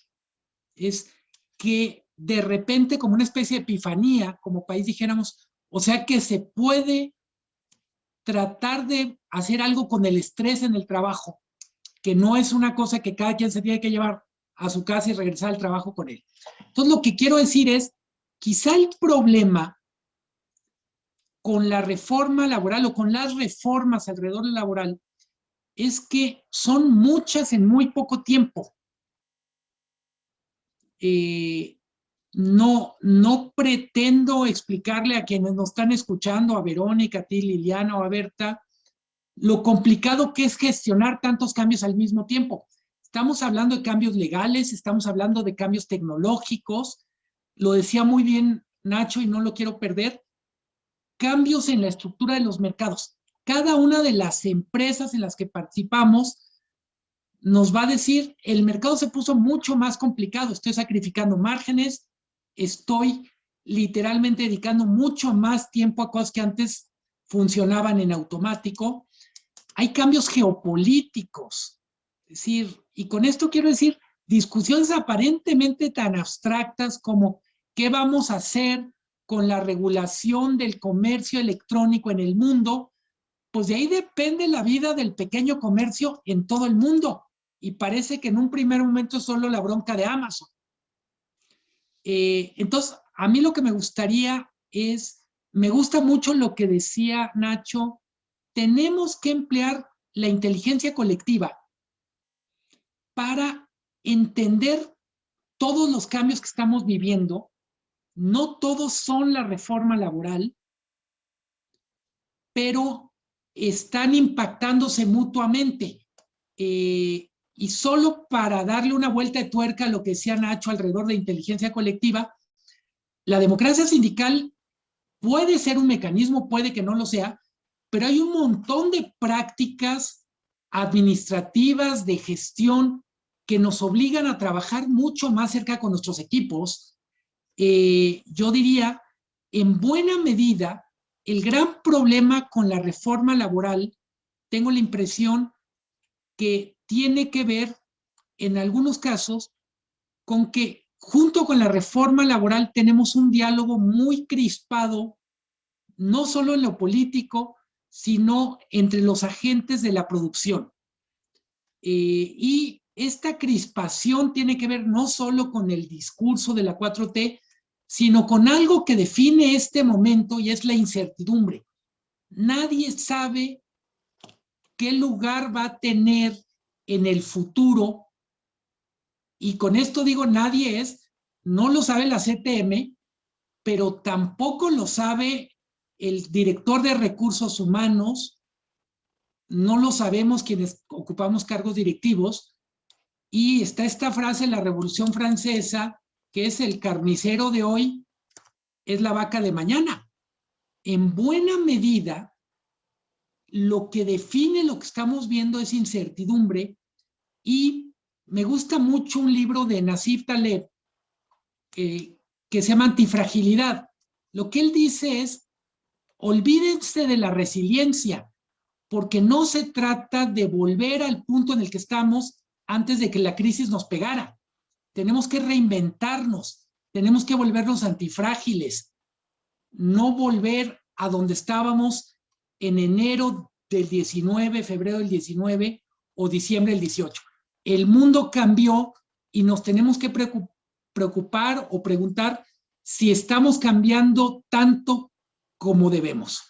Es que de repente, como una especie de epifanía, como país dijéramos, o sea que se puede tratar de hacer algo con el estrés en el trabajo, que no es una cosa que cada quien se tiene que llevar a su casa y regresar al trabajo con él. Entonces, lo que quiero decir es, quizá el problema con la reforma laboral o con las reformas alrededor del laboral es que son muchas en muy poco tiempo. No pretendo explicarle a quienes nos están escuchando, a Verónica, a ti, Liliana o a Berta, lo complicado que es gestionar tantos cambios al mismo tiempo. Estamos hablando de cambios legales, estamos hablando de cambios tecnológicos, lo decía muy bien Nacho y no lo quiero perder, cambios en la estructura de los mercados. Cada una de las empresas en las que participamos nos va a decir, el mercado se puso mucho más complicado, estoy sacrificando márgenes, estoy literalmente dedicando mucho más tiempo a cosas que antes funcionaban en automático. Hay cambios geopolíticos, es decir, y con esto quiero decir, discusiones aparentemente tan abstractas como qué vamos a hacer con la regulación del comercio electrónico en el mundo, pues de ahí depende la vida del pequeño comercio en todo el mundo. Y parece que en un primer momento es solo la bronca de Amazon. Entonces, a mí lo que me gustaría es, me gusta mucho lo que decía Nacho, tenemos que emplear la inteligencia colectiva para entender todos los cambios que estamos viviendo. No todos son la reforma laboral, pero están impactándose mutuamente. Y solo para darle una vuelta de tuerca a lo que decía Nacho alrededor de inteligencia colectiva, la democracia sindical puede ser un mecanismo, puede que no lo sea, pero hay un montón de prácticas administrativas de gestión que nos obligan a trabajar mucho más cerca con nuestros equipos. Yo diría, en buena medida, el gran problema con la reforma laboral, tengo la impresión que tiene que ver, en algunos casos, con que junto con la reforma laboral tenemos un diálogo muy crispado, no solo en lo político, sino entre los agentes de la producción. Y esta crispación tiene que ver no solo con el discurso de la 4T, sino con algo que define este momento y es la incertidumbre. Nadie sabe qué lugar va a tener en el futuro, y con esto digo nadie no lo sabe la CTM, pero tampoco lo sabe el director de recursos humanos, no lo sabemos quienes ocupamos cargos directivos, y está esta frase en la Revolución Francesa, que es el carnicero de hoy es la vaca de mañana. En buena medida, lo que define lo que estamos viendo es incertidumbre, y me gusta mucho un libro de Nassif Taleb que se llama Antifragilidad. Lo que él dice es, olvídense de la resiliencia, porque no se trata de volver al punto en el que estamos antes de que la crisis nos pegara. Tenemos que reinventarnos, tenemos que volvernos antifrágiles, no volver a donde estábamos en enero del 19, febrero del 19 o diciembre del 18. El mundo cambió y nos tenemos que preocupar o preguntar si estamos cambiando tanto como debemos.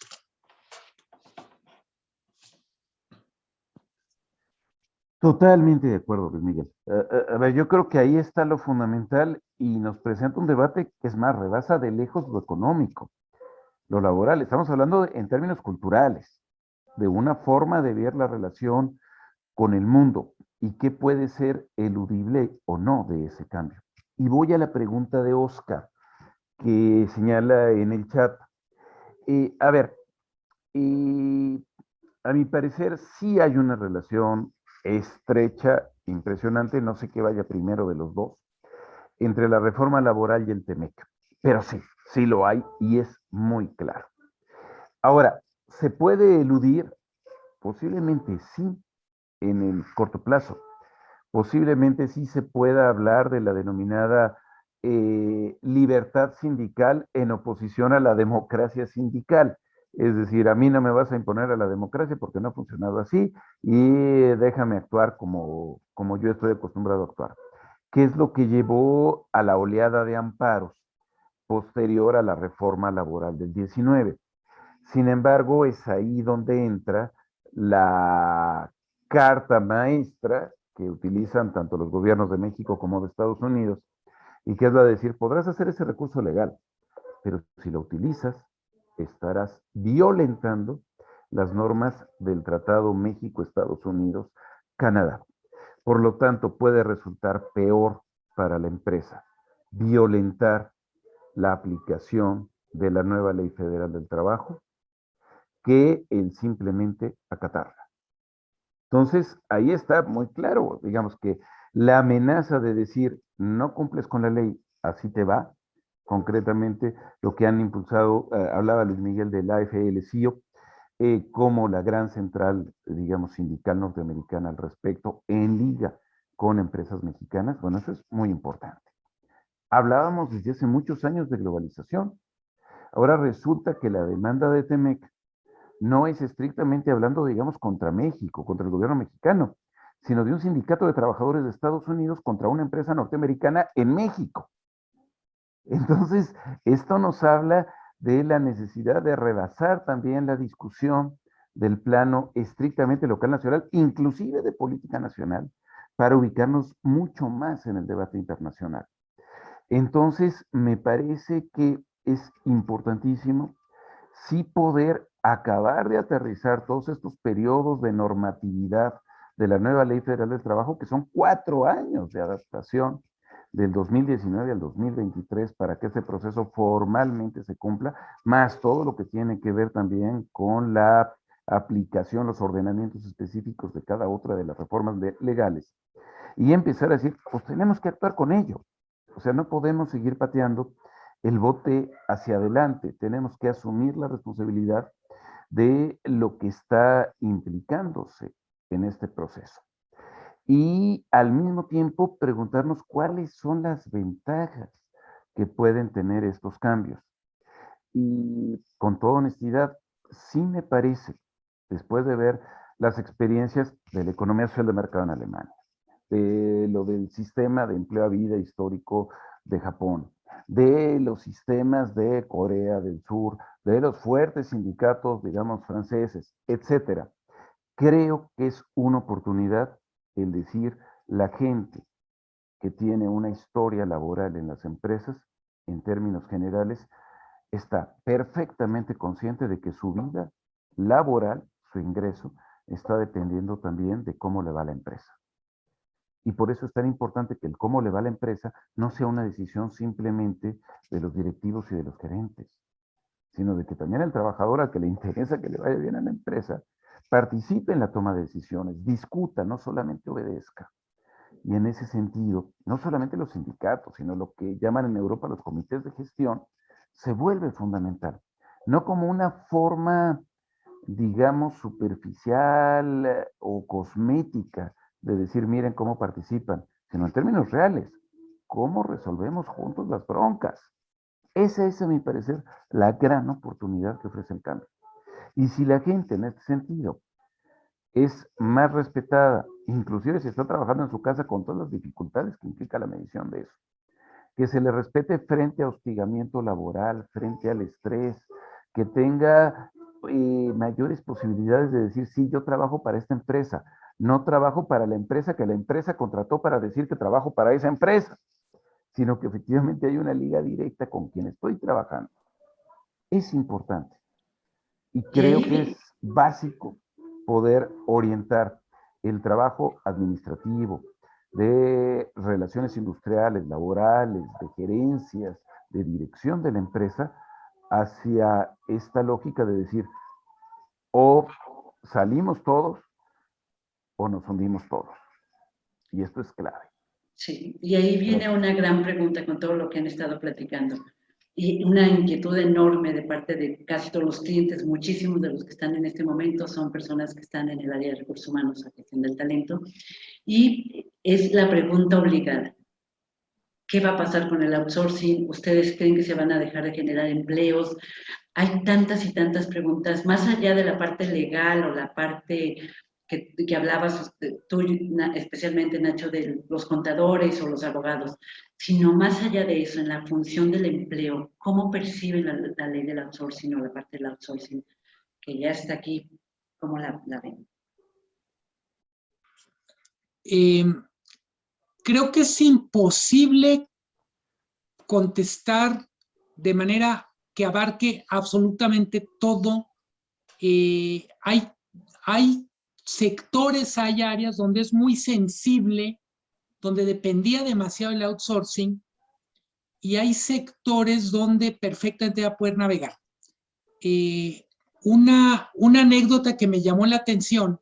Totalmente de acuerdo, Luis Miguel. A ver, yo creo que ahí está lo fundamental y nos presenta un debate que es más, rebasa de lejos lo económico, lo laboral. Estamos hablando en términos culturales, de una forma de ver la relación con el mundo y qué puede ser eludible o no de ese cambio. Y voy a la pregunta de Oscar, que señala en el chat. A ver, a mi parecer sí hay una relación estrecha, impresionante, no sé qué vaya primero de los dos, entre la reforma laboral y el TEMEC. Pero sí, sí lo hay y es muy claro. Ahora, ¿se puede eludir? Posiblemente sí, en el corto plazo. Posiblemente sí se pueda hablar de la denominada libertad sindical en oposición a la democracia sindical. Es decir, a mí no me vas a imponer a la democracia porque no ha funcionado así y déjame actuar como yo estoy acostumbrado a actuar. ¿Qué es lo que llevó a la oleada de amparos posterior a la reforma laboral del 19? Sin embargo, es ahí donde entra la carta maestra que utilizan tanto los gobiernos de México como de Estados Unidos, y que es la de decir, podrás hacer ese recurso legal, pero si lo utilizas, estarás violentando las normas del Tratado México-Estados Unidos-Canadá. Por lo tanto, puede resultar peor para la empresa violentar la aplicación de la nueva Ley Federal del Trabajo que el simplemente acatarla. Entonces, ahí está muy claro, digamos que la amenaza de decir, no cumples con la ley, así te va, concretamente lo que han impulsado, hablaba Luis Miguel de la AFL-CIO, como la gran central, digamos, sindical norteamericana al respecto, en liga con empresas mexicanas. Bueno, eso es muy importante. Hablábamos desde hace muchos años de globalización. Ahora resulta que la demanda de TEMEC no es estrictamente hablando, digamos, contra México, contra el gobierno mexicano, sino de un sindicato de trabajadores de Estados Unidos contra una empresa norteamericana en México. Entonces, esto nos habla de la necesidad de rebasar también la discusión del plano estrictamente local nacional, inclusive de política nacional, para ubicarnos mucho más en el debate internacional. Entonces, me parece que es importantísimo sí poder acabar de aterrizar todos estos periodos de normatividad de la nueva Ley Federal del Trabajo, que son 4 años de adaptación del 2019 al 2023 para que ese proceso formalmente se cumpla, más todo lo que tiene que ver también con la aplicación, los ordenamientos específicos de cada otra de las reformas legales. Y empezar a decir, pues tenemos que actuar con ello. O sea, no podemos seguir pateando el bote hacia adelante. Tenemos que asumir la responsabilidad de lo que está implicándose en este proceso. Y al mismo tiempo preguntarnos cuáles son las ventajas que pueden tener estos cambios. Y con toda honestidad, sí me parece después de ver las experiencias de la economía social de mercado en Alemania, de lo del sistema de empleo a vida histórico de Japón, de los sistemas de Corea del Sur, de los fuertes sindicatos, digamos, franceses, etcétera. Creo que es una oportunidad el decir la gente que tiene una historia laboral en las empresas, en términos generales, está perfectamente consciente de que su vida laboral, su ingreso, está dependiendo también de cómo le va a la empresa. Y por eso es tan importante que el cómo le va a la empresa no sea una decisión simplemente de los directivos y de los gerentes, sino de que también el trabajador al que le interesa que le vaya bien a la empresa, participe en la toma de decisiones, discuta, no solamente obedezca. Y en ese sentido, no solamente los sindicatos, sino lo que llaman en Europa los comités de gestión, se vuelve fundamental. No como una forma, digamos, superficial o cosmética de decir, miren cómo participan, sino en términos reales, cómo resolvemos juntos las broncas. Esa es, a mi parecer, la gran oportunidad que ofrece el cambio. Y si la gente en este sentido es más respetada, inclusive si está trabajando en su casa con todas las dificultades que implica la medición de eso, que se le respete frente a hostigamiento laboral, frente al estrés, que tenga mayores posibilidades de decir, sí, yo trabajo para esta empresa, no trabajo para la empresa que la empresa contrató para decir que trabajo para esa empresa, sino que efectivamente hay una liga directa con quien estoy trabajando. Es importante. Y creo que es básico poder orientar el trabajo administrativo, de relaciones industriales, laborales, de gerencias, de dirección de la empresa, hacia esta lógica de decir, o salimos todos o nos hundimos todos. Y esto es clave. Sí, y ahí viene una gran pregunta con todo lo que han estado platicando. Y una inquietud enorme de parte de casi todos los clientes, muchísimos de los que están en este momento son personas que están en el área de recursos humanos, gestión del talento, y es la pregunta obligada. ¿Qué va a pasar con el outsourcing? ¿Ustedes creen que se van a dejar de generar empleos? Hay tantas y tantas preguntas, más allá de la parte legal o la parte que hablabas tú, especialmente Nacho, de los contadores o los abogados, sino más allá de eso, en la función del empleo, ¿cómo perciben la ley del outsourcing o la parte del outsourcing que ya está aquí? ¿Cómo la ven? Creo que es imposible contestar de manera que abarque absolutamente todo. Hay sectores, hay áreas donde es muy sensible, donde dependía demasiado el outsourcing, y hay sectores donde perfectamente va a poder navegar. Una anécdota que me llamó la atención,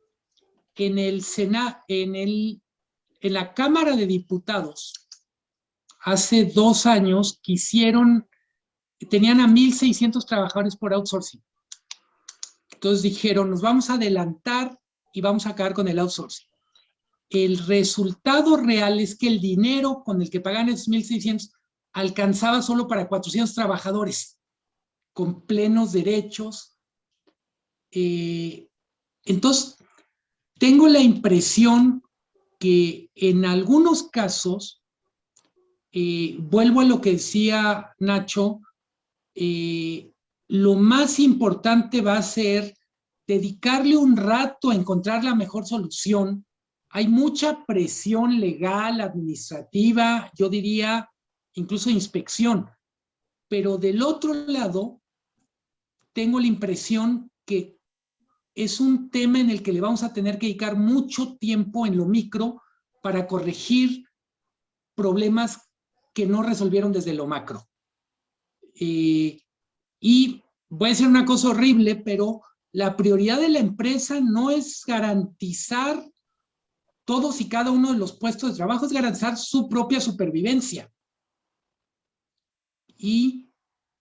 en la Cámara de Diputados, hace 2 años tenían a 1,600 trabajadores por outsourcing. Entonces dijeron, nos vamos a adelantar y vamos a acabar con el outsourcing. El resultado real es que el dinero con el que pagan esos 1,600 alcanzaba solo para 400 trabajadores con plenos derechos. Entonces, tengo la impresión que en algunos casos, vuelvo a lo que decía Nacho, lo más importante va a ser dedicarle un rato a encontrar la mejor solución. Hay mucha presión legal, administrativa, yo diría incluso inspección, pero del otro lado tengo la impresión que es un tema en el que le vamos a tener que dedicar mucho tiempo en lo micro para corregir problemas que no resolvieron desde lo macro. Y voy a decir una cosa horrible, pero la prioridad de la empresa no es garantizar todos y cada uno de los puestos de trabajo, es garantizar su propia supervivencia. Y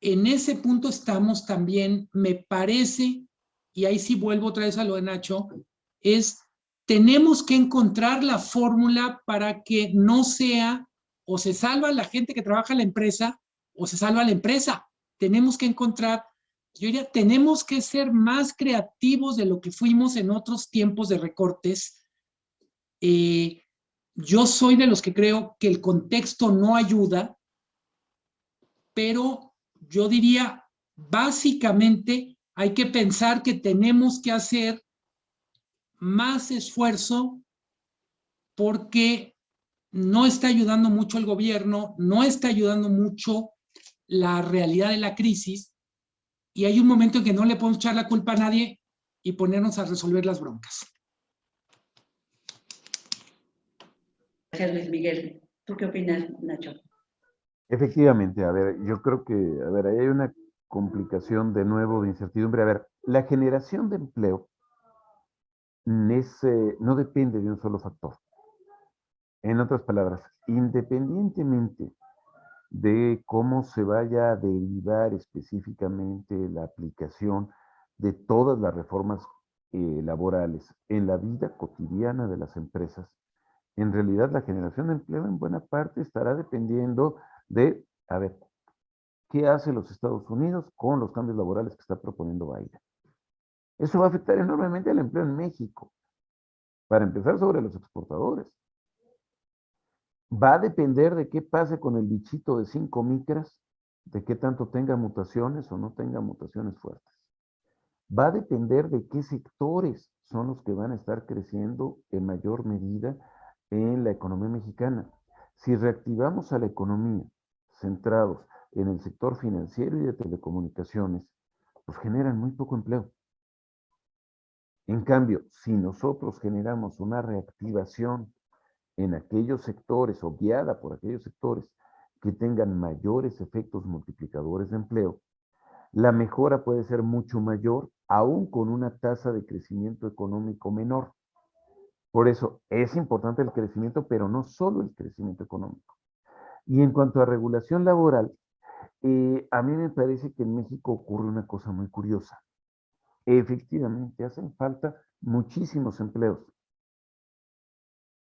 en ese punto estamos también, me parece, y ahí sí vuelvo otra vez a lo de Nacho, tenemos que encontrar la fórmula para que no sea o se salva la gente que trabaja en la empresa o se salva la empresa. Tenemos que encontrar yo diría, tenemos que ser más creativos de lo que fuimos en otros tiempos de recortes. Yo soy de los que creo que el contexto no ayuda, pero yo diría, básicamente, hay que pensar que tenemos que hacer más esfuerzo porque no está ayudando mucho el gobierno, no está ayudando mucho la realidad de la crisis, y hay un momento en que no le podemos echar la culpa a nadie y ponernos a resolver las broncas. Gracias, Luis Miguel. ¿Tú qué opinas, Nacho? Efectivamente, a ver, yo creo que, a ver, ahí hay una complicación de nuevo de incertidumbre. A ver, la generación de empleo no depende de un solo factor. En otras palabras, independientemente de cómo se vaya a derivar específicamente la aplicación de todas las reformas laborales en la vida cotidiana de las empresas, en realidad la generación de empleo en buena parte estará dependiendo de, a ver, ¿qué hace los Estados Unidos con los cambios laborales que está proponiendo Biden? Eso va a afectar enormemente al empleo en México. Para empezar, sobre los exportadores. Va a depender de qué pase con el bichito de 5 micras, de qué tanto tenga mutaciones o no tenga mutaciones fuertes. Va a depender de qué sectores son los que van a estar creciendo en mayor medida en la economía mexicana. Si reactivamos a la economía centrados en el sector financiero y de telecomunicaciones, pues generan muy poco empleo. En cambio, si nosotros generamos una reactivación en aquellos sectores o guiada por aquellos sectores que tengan mayores efectos multiplicadores de empleo, la mejora puede ser mucho mayor, aún con una tasa de crecimiento económico menor. Por eso es importante el crecimiento, pero no solo el crecimiento económico. Y en cuanto a regulación laboral, a mí me parece que en México ocurre una cosa muy curiosa. Efectivamente, hacen falta muchísimos empleos,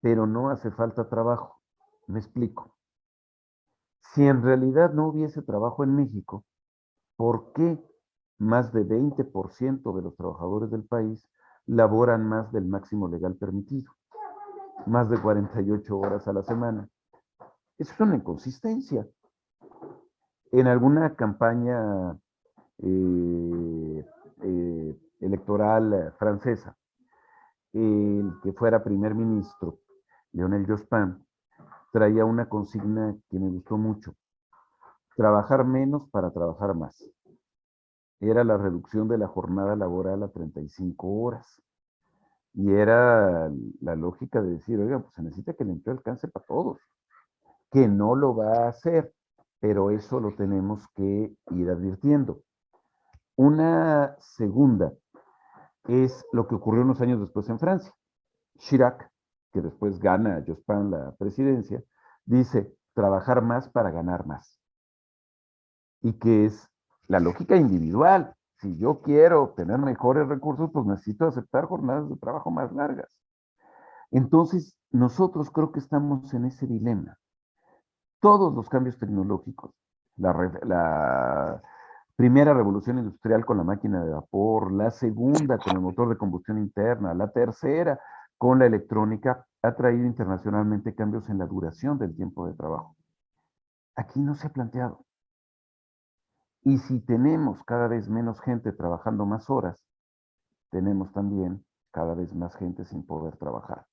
pero no hace falta trabajo. Me explico. Si en realidad no hubiese trabajo en México, ¿por qué más de 20% de los trabajadores del país laboran más del máximo legal permitido? Más de 48 horas a la semana. Eso es una inconsistencia. En alguna campaña electoral francesa, el que fuera primer ministro, Lionel Jospin, traía una consigna que me gustó mucho: trabajar menos para trabajar más. Era la reducción de la jornada laboral a 35 horas. Y era la lógica de decir, oiga, pues se necesita que el empleo alcance para todos, que no lo va a hacer, pero eso lo tenemos que ir advirtiendo. Una segunda es lo que ocurrió unos años después en Francia. Chirac, que después gana a Jospin la presidencia, dice, trabajar más para ganar más. Y que es la lógica individual. Si yo quiero obtener mejores recursos, pues necesito aceptar jornadas de trabajo más largas. Entonces, nosotros creo que estamos en ese dilema. Todos los cambios tecnológicos, la primera revolución industrial con la máquina de vapor, la segunda con el motor de combustión interna, la tercera con la electrónica, ha traído internacionalmente cambios en la duración del tiempo de trabajo. Aquí no se ha planteado. Y si tenemos cada vez menos gente trabajando más horas, tenemos también cada vez más gente sin poder trabajar.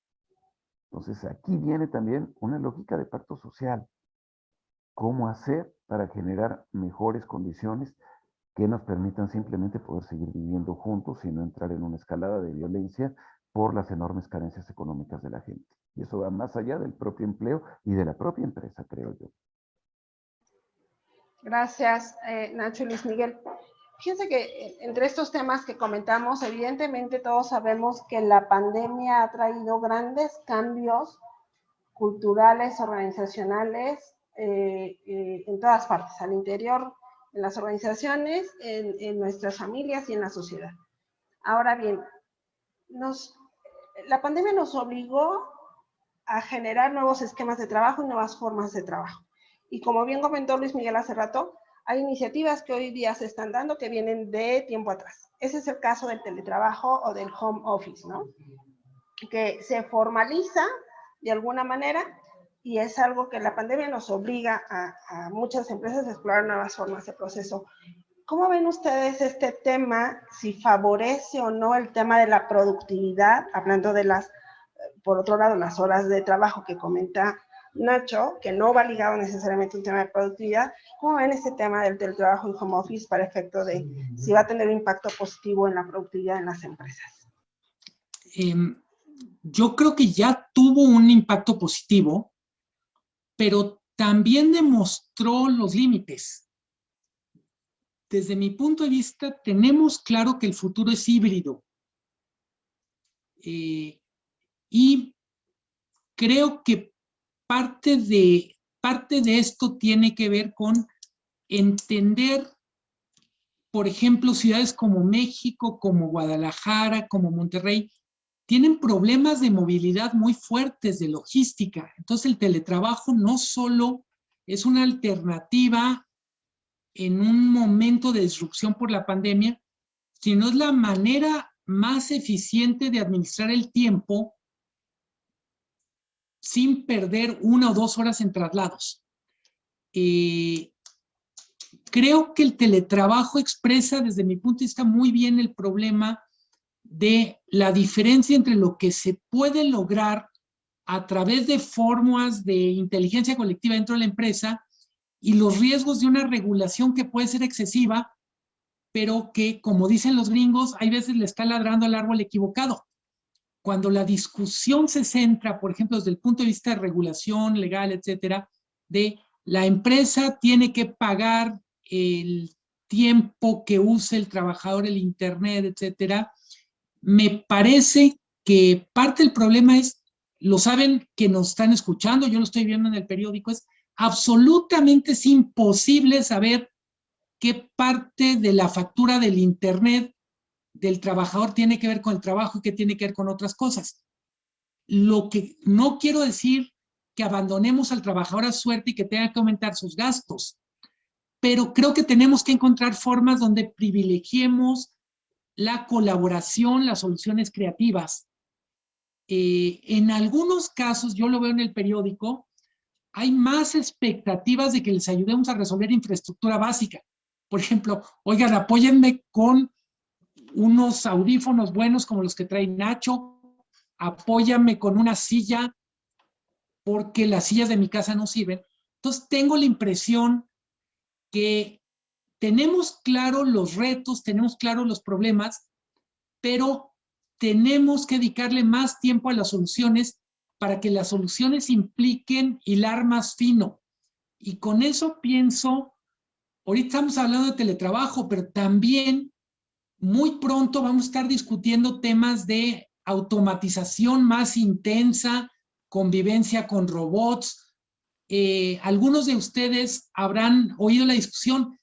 Entonces aquí viene también una lógica de pacto social. ¿Cómo hacer para generar mejores condiciones que nos permitan simplemente poder seguir viviendo juntos y no entrar en una escalada de violencia por las enormes carencias económicas de la gente? Y eso va más allá del propio empleo y de la propia empresa, creo yo. Gracias, Nacho y Luis Miguel. Fíjense que entre estos temas que comentamos, evidentemente todos sabemos que la pandemia ha traído grandes cambios culturales, organizacionales, en todas partes, al interior, en las organizaciones, en nuestras familias y en la sociedad. Ahora bien, la pandemia nos obligó a generar nuevos esquemas de trabajo y nuevas formas de trabajo. Y como bien comentó Luis Miguel hace rato, Hay iniciativas que hoy día se están dando que vienen de tiempo atrás. Ese es el caso del teletrabajo o del home office, ¿no? Que se formaliza de alguna manera y es algo que la pandemia nos obliga a muchas empresas a explorar nuevas formas de proceso. ¿Cómo ven ustedes este tema, si favorece o no el tema de la productividad, hablando de las, por otro lado, las horas de trabajo que comenta Nacho, que no va ligado necesariamente a un tema de productividad? ¿Cómo ven este tema del teletrabajo y home office para efecto de si va a tener un impacto positivo en la productividad en las empresas? Yo creo que ya tuvo un impacto positivo, pero también demostró los límites. Desde mi punto de vista, tenemos claro que el futuro es híbrido. Y creo que parte de esto tiene que ver con entender, por ejemplo, ciudades como México, como Guadalajara, como Monterrey, tienen problemas de movilidad muy fuertes, de logística. Entonces, el teletrabajo no solo es una alternativa en un momento de disrupción por la pandemia, sino es la manera más eficiente de administrar el tiempo sin perder 1 o 2 horas en traslados. Creo que el teletrabajo expresa, desde mi punto de vista, muy bien el problema de la diferencia entre lo que se puede lograr a través de formas de inteligencia colectiva dentro de la empresa y los riesgos de una regulación que puede ser excesiva, pero que, como dicen los gringos, hay veces le está ladrando al árbol equivocado. Cuando la discusión se centra, por ejemplo, desde el punto de vista de regulación legal, etcétera, de la empresa tiene que pagar el tiempo que use el trabajador, el internet, etcétera, me parece que parte del problema es, lo saben que nos están escuchando, yo lo estoy viendo en el periódico, es absolutamente es imposible saber qué parte de la factura del internet del trabajador tiene que ver con el trabajo y qué tiene que ver con otras cosas. Lo que no quiero decir que abandonemos al trabajador a suerte y que tenga que aumentar sus gastos, pero creo que tenemos que encontrar formas donde privilegiemos la colaboración, las soluciones creativas. En algunos casos, yo lo veo en el periódico, hay más expectativas de que les ayudemos a resolver infraestructura básica. Por ejemplo, oigan, apóyenme con unos audífonos buenos como los que trae Nacho, apóyame con una silla porque las sillas de mi casa no sirven. Entonces tengo la impresión que tenemos claro los retos, tenemos claro los problemas, pero tenemos que dedicarle más tiempo a las soluciones para que las soluciones impliquen hilar más fino. Y con eso pienso, ahorita estamos hablando de teletrabajo, pero también muy pronto vamos a estar discutiendo temas de automatización más intensa, convivencia con robots. Algunos de ustedes habrán oído la discusión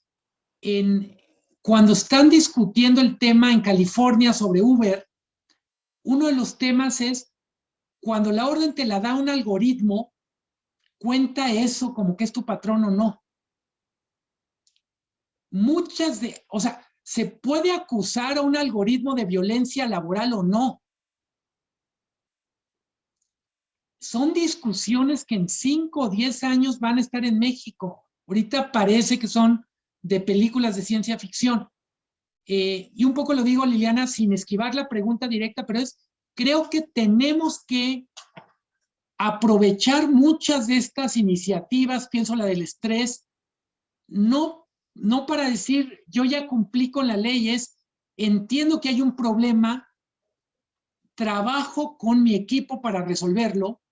cuando están discutiendo el tema en California sobre Uber. Uno de los temas es cuando la orden te la da un algoritmo, cuenta eso como que es tu patrón o no. O sea, se puede acusar a un algoritmo de violencia laboral o no. Son discusiones que en 5 o 10 años van a estar en México. Ahorita parece que son de películas de ciencia ficción. Y un poco lo digo, Liliana, sin esquivar la pregunta directa, pero creo que tenemos que aprovechar muchas de estas iniciativas, pienso la del estrés, no para decir yo ya cumplí con la ley, entiendo que hay un problema, trabajo con mi equipo para resolverlo,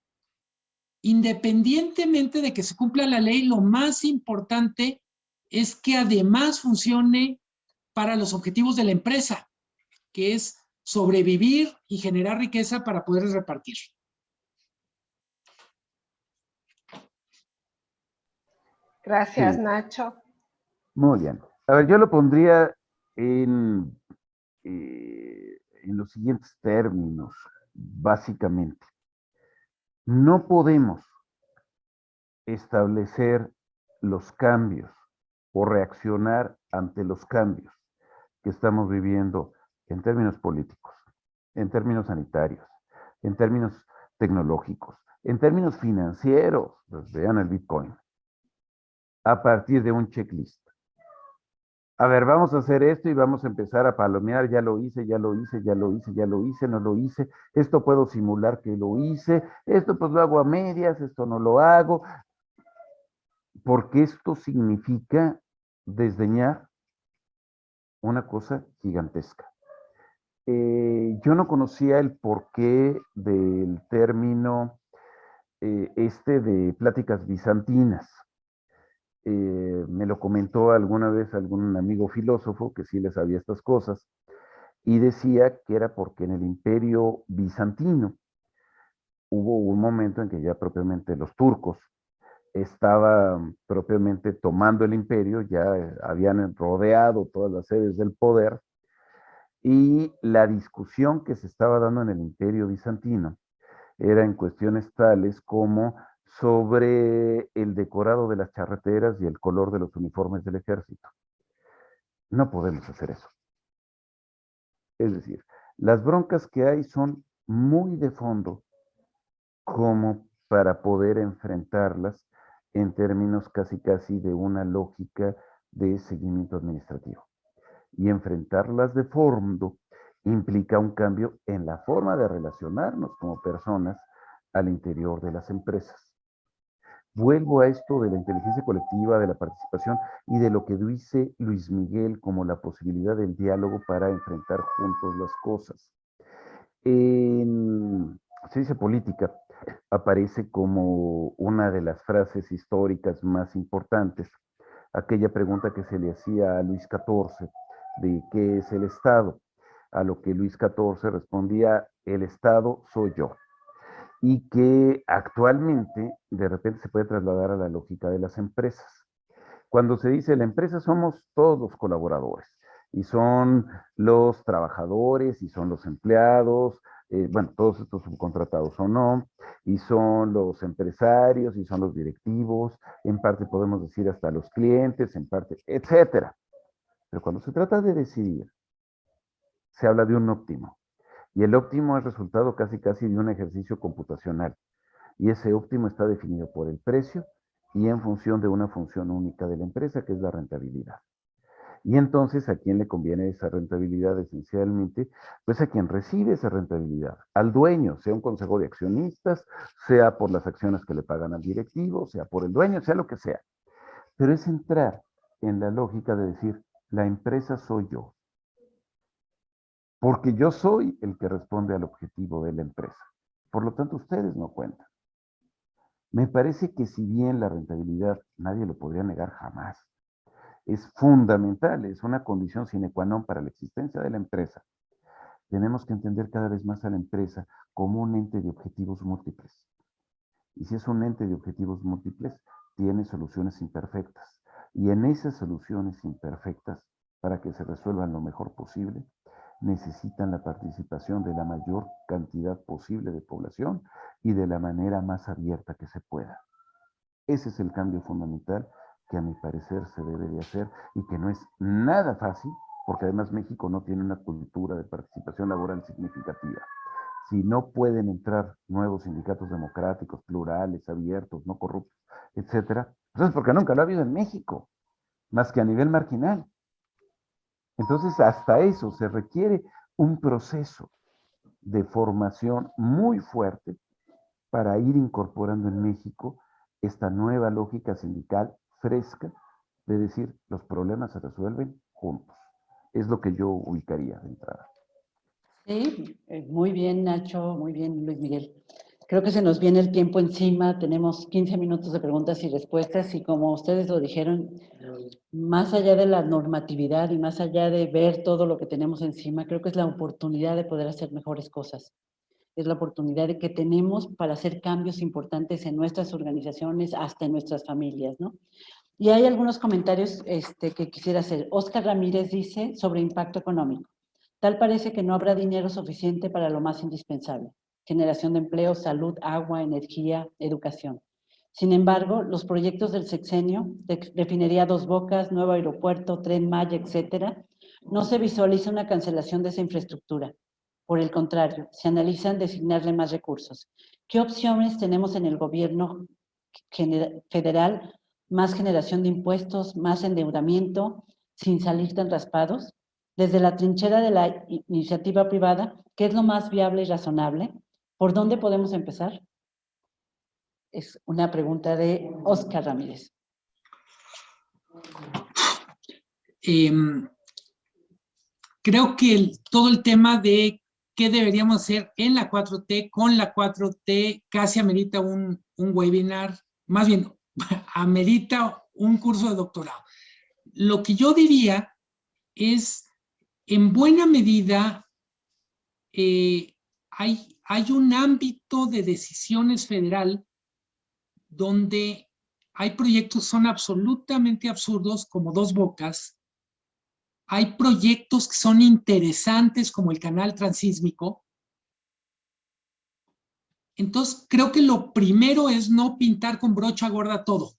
independientemente de que se cumpla la ley, lo más importante es que además funcione para los objetivos de la empresa, que es sobrevivir y generar riqueza para poder repartir. Gracias, Sí, Nacho. muy bien. A ver, yo lo pondría en los siguientes términos, básicamente. No podemos establecer los cambios o reaccionar ante los cambios que estamos viviendo en términos políticos, en términos sanitarios, en términos tecnológicos, en términos financieros, pues vean el Bitcoin, a partir de un checklist. A ver, vamos a hacer esto y vamos a empezar a palomear, ya lo hice, ya lo hice, ya lo hice, ya lo hice, no lo hice, esto puedo simular que lo hice, esto pues lo hago a medias, esto no lo hago, porque esto significa desdeñar una cosa gigantesca. Yo no conocía el porqué del término de pláticas bizantinas. Me lo comentó alguna vez algún amigo filósofo que sí le sabía estas cosas y decía que era porque en el imperio bizantino hubo un momento en que ya propiamente los turcos estaban propiamente tomando el imperio, ya habían rodeado todas las sedes del poder, y la discusión que se estaba dando en el imperio bizantino era en cuestiones tales como sobre el decorado de las charreteras y el color de los uniformes del ejército. No podemos hacer eso. Es decir, las broncas que hay son muy de fondo como para poder enfrentarlas en términos casi de una lógica de seguimiento administrativo. Y enfrentarlas de fondo implica un cambio en la forma de relacionarnos como personas al interior de las empresas. Vuelvo a esto de la inteligencia colectiva, de la participación y de lo que dice Luis Miguel como la posibilidad del diálogo para enfrentar juntos las cosas. En ciencia política aparece como una de las frases históricas más importantes aquella pregunta que se le hacía a Luis XIV de qué es el Estado, a lo que Luis XIV respondía, el Estado soy yo. Y que actualmente de repente se puede trasladar a la lógica de las empresas. Cuando se dice la empresa somos todos los colaboradores y son los trabajadores y son los empleados, bueno, todos estos subcontratados o no, y son los empresarios y son los directivos, en parte podemos decir hasta los clientes, en parte, etcétera. Pero cuando se trata de decidir, se habla de un óptimo. Y el óptimo es resultado casi de un ejercicio computacional. Y ese óptimo está definido por el precio y en función de una función única de la empresa, que es la rentabilidad. Y entonces, ¿a quién le conviene esa rentabilidad esencialmente? Pues a quien recibe esa rentabilidad, al dueño, sea un consejo de accionistas, sea por las acciones que le pagan al directivo, sea por el dueño, sea lo que sea. Pero es entrar en la lógica de decir, la empresa soy yo. Porque yo soy el que responde al objetivo de la empresa. Por lo tanto, ustedes no cuentan. Me parece que si bien la rentabilidad nadie lo podría negar jamás, es fundamental, es una condición sine qua non para la existencia de la empresa. Tenemos que entender cada vez más a la empresa como un ente de objetivos múltiples. Y si es un ente de objetivos múltiples, tiene soluciones imperfectas. Y en esas soluciones imperfectas, para que se resuelvan lo mejor posible, necesitan la participación de la mayor cantidad posible de población y de la manera más abierta que se pueda. Ese es el cambio fundamental que a mi parecer se debe de hacer y que no es nada fácil, porque además México no tiene una cultura de participación laboral significativa. Si no pueden entrar nuevos sindicatos democráticos, plurales, abiertos, no corruptos, etcétera, pues es porque nunca lo ha habido en México, más que a nivel marginal. Entonces, hasta eso se requiere un proceso de formación muy fuerte para ir incorporando en México esta nueva lógica sindical fresca de decir, los problemas se resuelven juntos. Es lo que yo ubicaría de entrada. Sí, muy bien, Nacho, muy bien, Luis Miguel. Creo que se nos viene el tiempo encima, tenemos 15 minutos de preguntas y respuestas y como ustedes lo dijeron, más allá de la normatividad y más allá de ver todo lo que tenemos encima, creo que es la oportunidad de poder hacer mejores cosas. Es la oportunidad que tenemos para hacer cambios importantes en nuestras organizaciones, hasta en nuestras familias, ¿no? Y hay algunos comentarios que quisiera hacer. Óscar Ramírez dice sobre impacto económico. Tal parece que no habrá dinero suficiente para lo más indispensable. Generación de empleo, salud, agua, energía, educación. Sin embargo, los proyectos del sexenio, de refinería Dos Bocas, nuevo aeropuerto, Tren Maya, etcétera, no se visualiza una cancelación de esa infraestructura. Por el contrario, se analizan designarle más recursos. ¿Qué opciones tenemos en el gobierno federal? ¿Más generación de impuestos, más endeudamiento, sin salir tan raspados? Desde la trinchera de la iniciativa privada, ¿qué es lo más viable y razonable? ¿Por dónde podemos empezar? Es una pregunta de Oscar Ramírez. Creo que todo el tema de qué deberíamos hacer en la 4T, con la 4T, casi amerita un webinar, más bien, amerita un curso de doctorado. Lo que yo diría es, en buena medida, hay un ámbito de decisiones federal donde hay proyectos que son absolutamente absurdos, como Dos Bocas. Hay proyectos que son interesantes, como el canal transísmico. Entonces, creo que lo primero es no pintar con brocha gorda todo.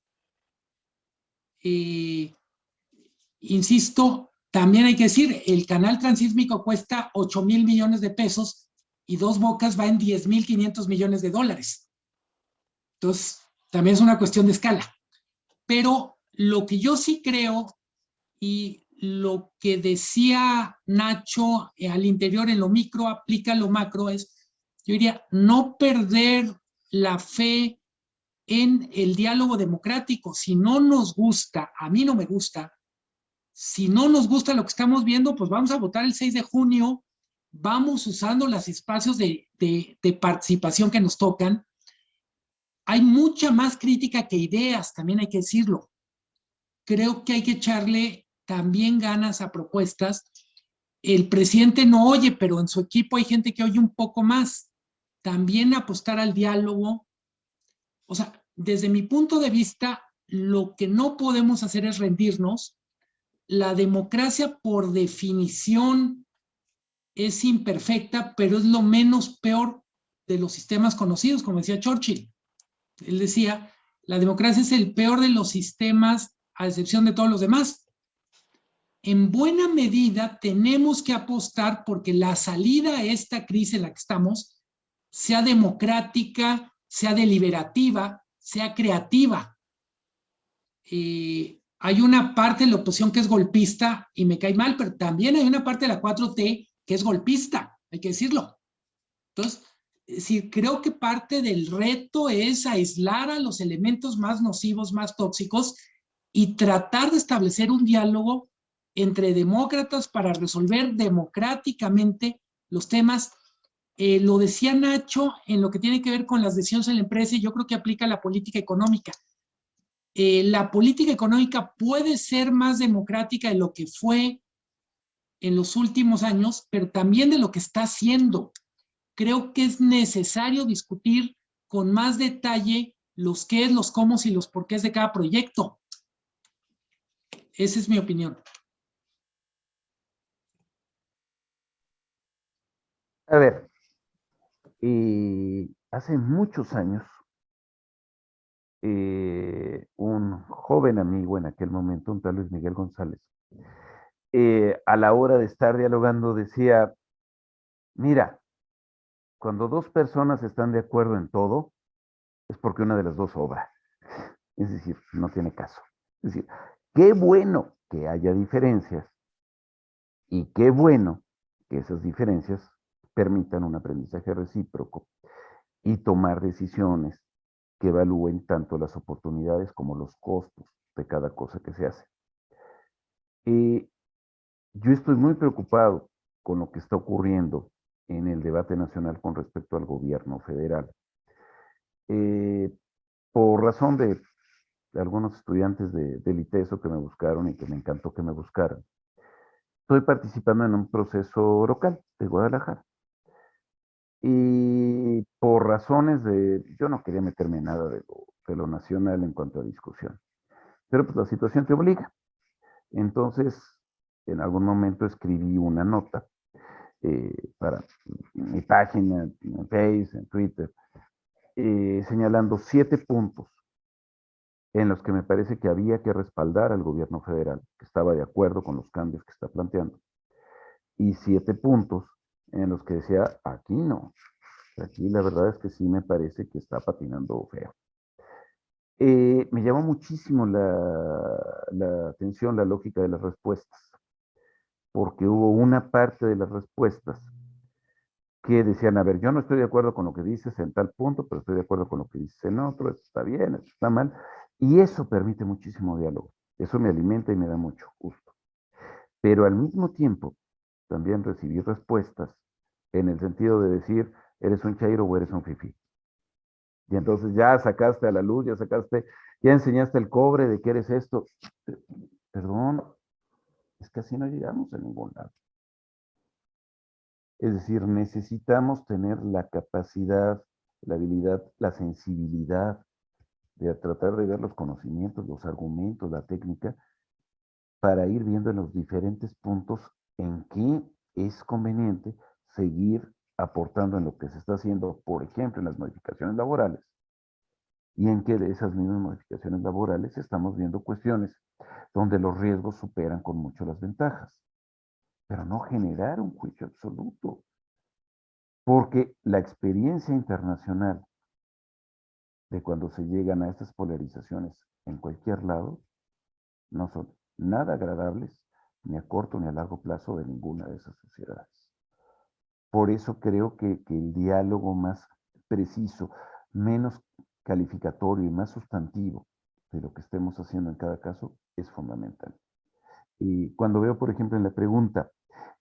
Insisto, también hay que decir, el canal transísmico cuesta 8,000 millones de pesos y Dos Bocas va en 10,500 millones de dólares. Entonces, también es una cuestión de escala. Pero lo que yo sí creo, y lo que decía Nacho al interior en lo micro aplica a lo macro, es, yo diría, no perder la fe en el diálogo democrático. Si no nos gusta, a mí no me gusta, si no nos gusta lo que estamos viendo, pues vamos a votar el 6 de junio, vamos usando los espacios de participación que nos tocan. Hay mucha más crítica que ideas, también hay que decirlo. Creo que hay que echarle también ganas a propuestas. El presidente no oye, pero en su equipo hay gente que oye un poco más. También apostar al diálogo. O sea, desde mi punto de vista, lo que no podemos hacer es rendirnos. La democracia, por definición, es imperfecta, pero es lo menos peor de los sistemas conocidos, como decía Churchill. Él decía, la democracia es el peor de los sistemas, a excepción de todos los demás. En buena medida tenemos que apostar porque la salida a esta crisis en la que estamos sea democrática, sea deliberativa, sea creativa. Hay una parte de la oposición que es golpista y me cae mal, pero también hay una parte de la 4T que es golpista, hay que decirlo. Entonces, sí, creo que parte del reto es aislar a los elementos más nocivos, más tóxicos y tratar de establecer un diálogo entre demócratas para resolver democráticamente los temas. Lo decía Nacho en lo que tiene que ver con las decisiones en la empresa y yo creo que aplica a la política económica. La política económica puede ser más democrática de lo que fue en los últimos años, pero también de lo que está haciendo. Creo que es necesario discutir con más detalle los qué, los cómo y los por qué de cada proyecto. Esa es mi opinión. A ver, hace muchos años, un joven amigo en aquel momento, un tal Luis Miguel González, a la hora de estar dialogando decía, mira, cuando dos personas están de acuerdo en todo, es porque una de las dos obra. Es decir, no tiene caso. Es decir, qué bueno que haya diferencias y qué bueno que esas diferencias permitan un aprendizaje recíproco y tomar decisiones que evalúen tanto las oportunidades como los costos de cada cosa que se hace. Yo estoy muy preocupado con lo que está ocurriendo en el debate nacional con respecto al gobierno federal. Por razón de algunos estudiantes del ITESO que me buscaron y que me encantó que me buscaran, estoy participando en un proceso local de Guadalajara. Y por razones yo no quería meterme en nada de lo nacional en cuanto a discusión, pero pues la situación te obliga. Entonces, en algún momento escribí una nota para mi página, en Facebook, en Twitter, señalando 7 puntos en los que me parece que había que respaldar al gobierno federal, que estaba de acuerdo con los cambios que está planteando. Y 7 puntos en los que decía, aquí no. Aquí la verdad es que sí me parece que está patinando feo. Me llamó muchísimo la atención la lógica de las respuestas, porque hubo una parte de las respuestas que decían, a ver, yo no estoy de acuerdo con lo que dices en tal punto, pero estoy de acuerdo con lo que dices en otro, esto está bien, esto está mal, y eso permite muchísimo diálogo, eso me alimenta y me da mucho gusto. Pero al mismo tiempo, también recibí respuestas en el sentido de decir, eres un chairo o eres un fifí. Y entonces ya sacaste a la luz, ya enseñaste el cobre de que eres esto. Perdón, es que así no llegamos a ningún lado. Es decir, necesitamos tener la capacidad, la habilidad, la sensibilidad de tratar de ver los conocimientos, los argumentos, la técnica, para ir viendo en los diferentes puntos en qué es conveniente seguir aportando en lo que se está haciendo, por ejemplo, en las modificaciones laborales, y en que de esas mismas modificaciones laborales estamos viendo cuestiones donde los riesgos superan con mucho las ventajas, pero no generar un juicio absoluto, porque la experiencia internacional de cuando se llegan a estas polarizaciones en cualquier lado no son nada agradables ni a corto ni a largo plazo de ninguna de esas sociedades. Por eso creo que el diálogo más preciso, menos calificatorio y más sustantivo de lo que estemos haciendo en cada caso es fundamental. Y cuando veo, por ejemplo, en la pregunta,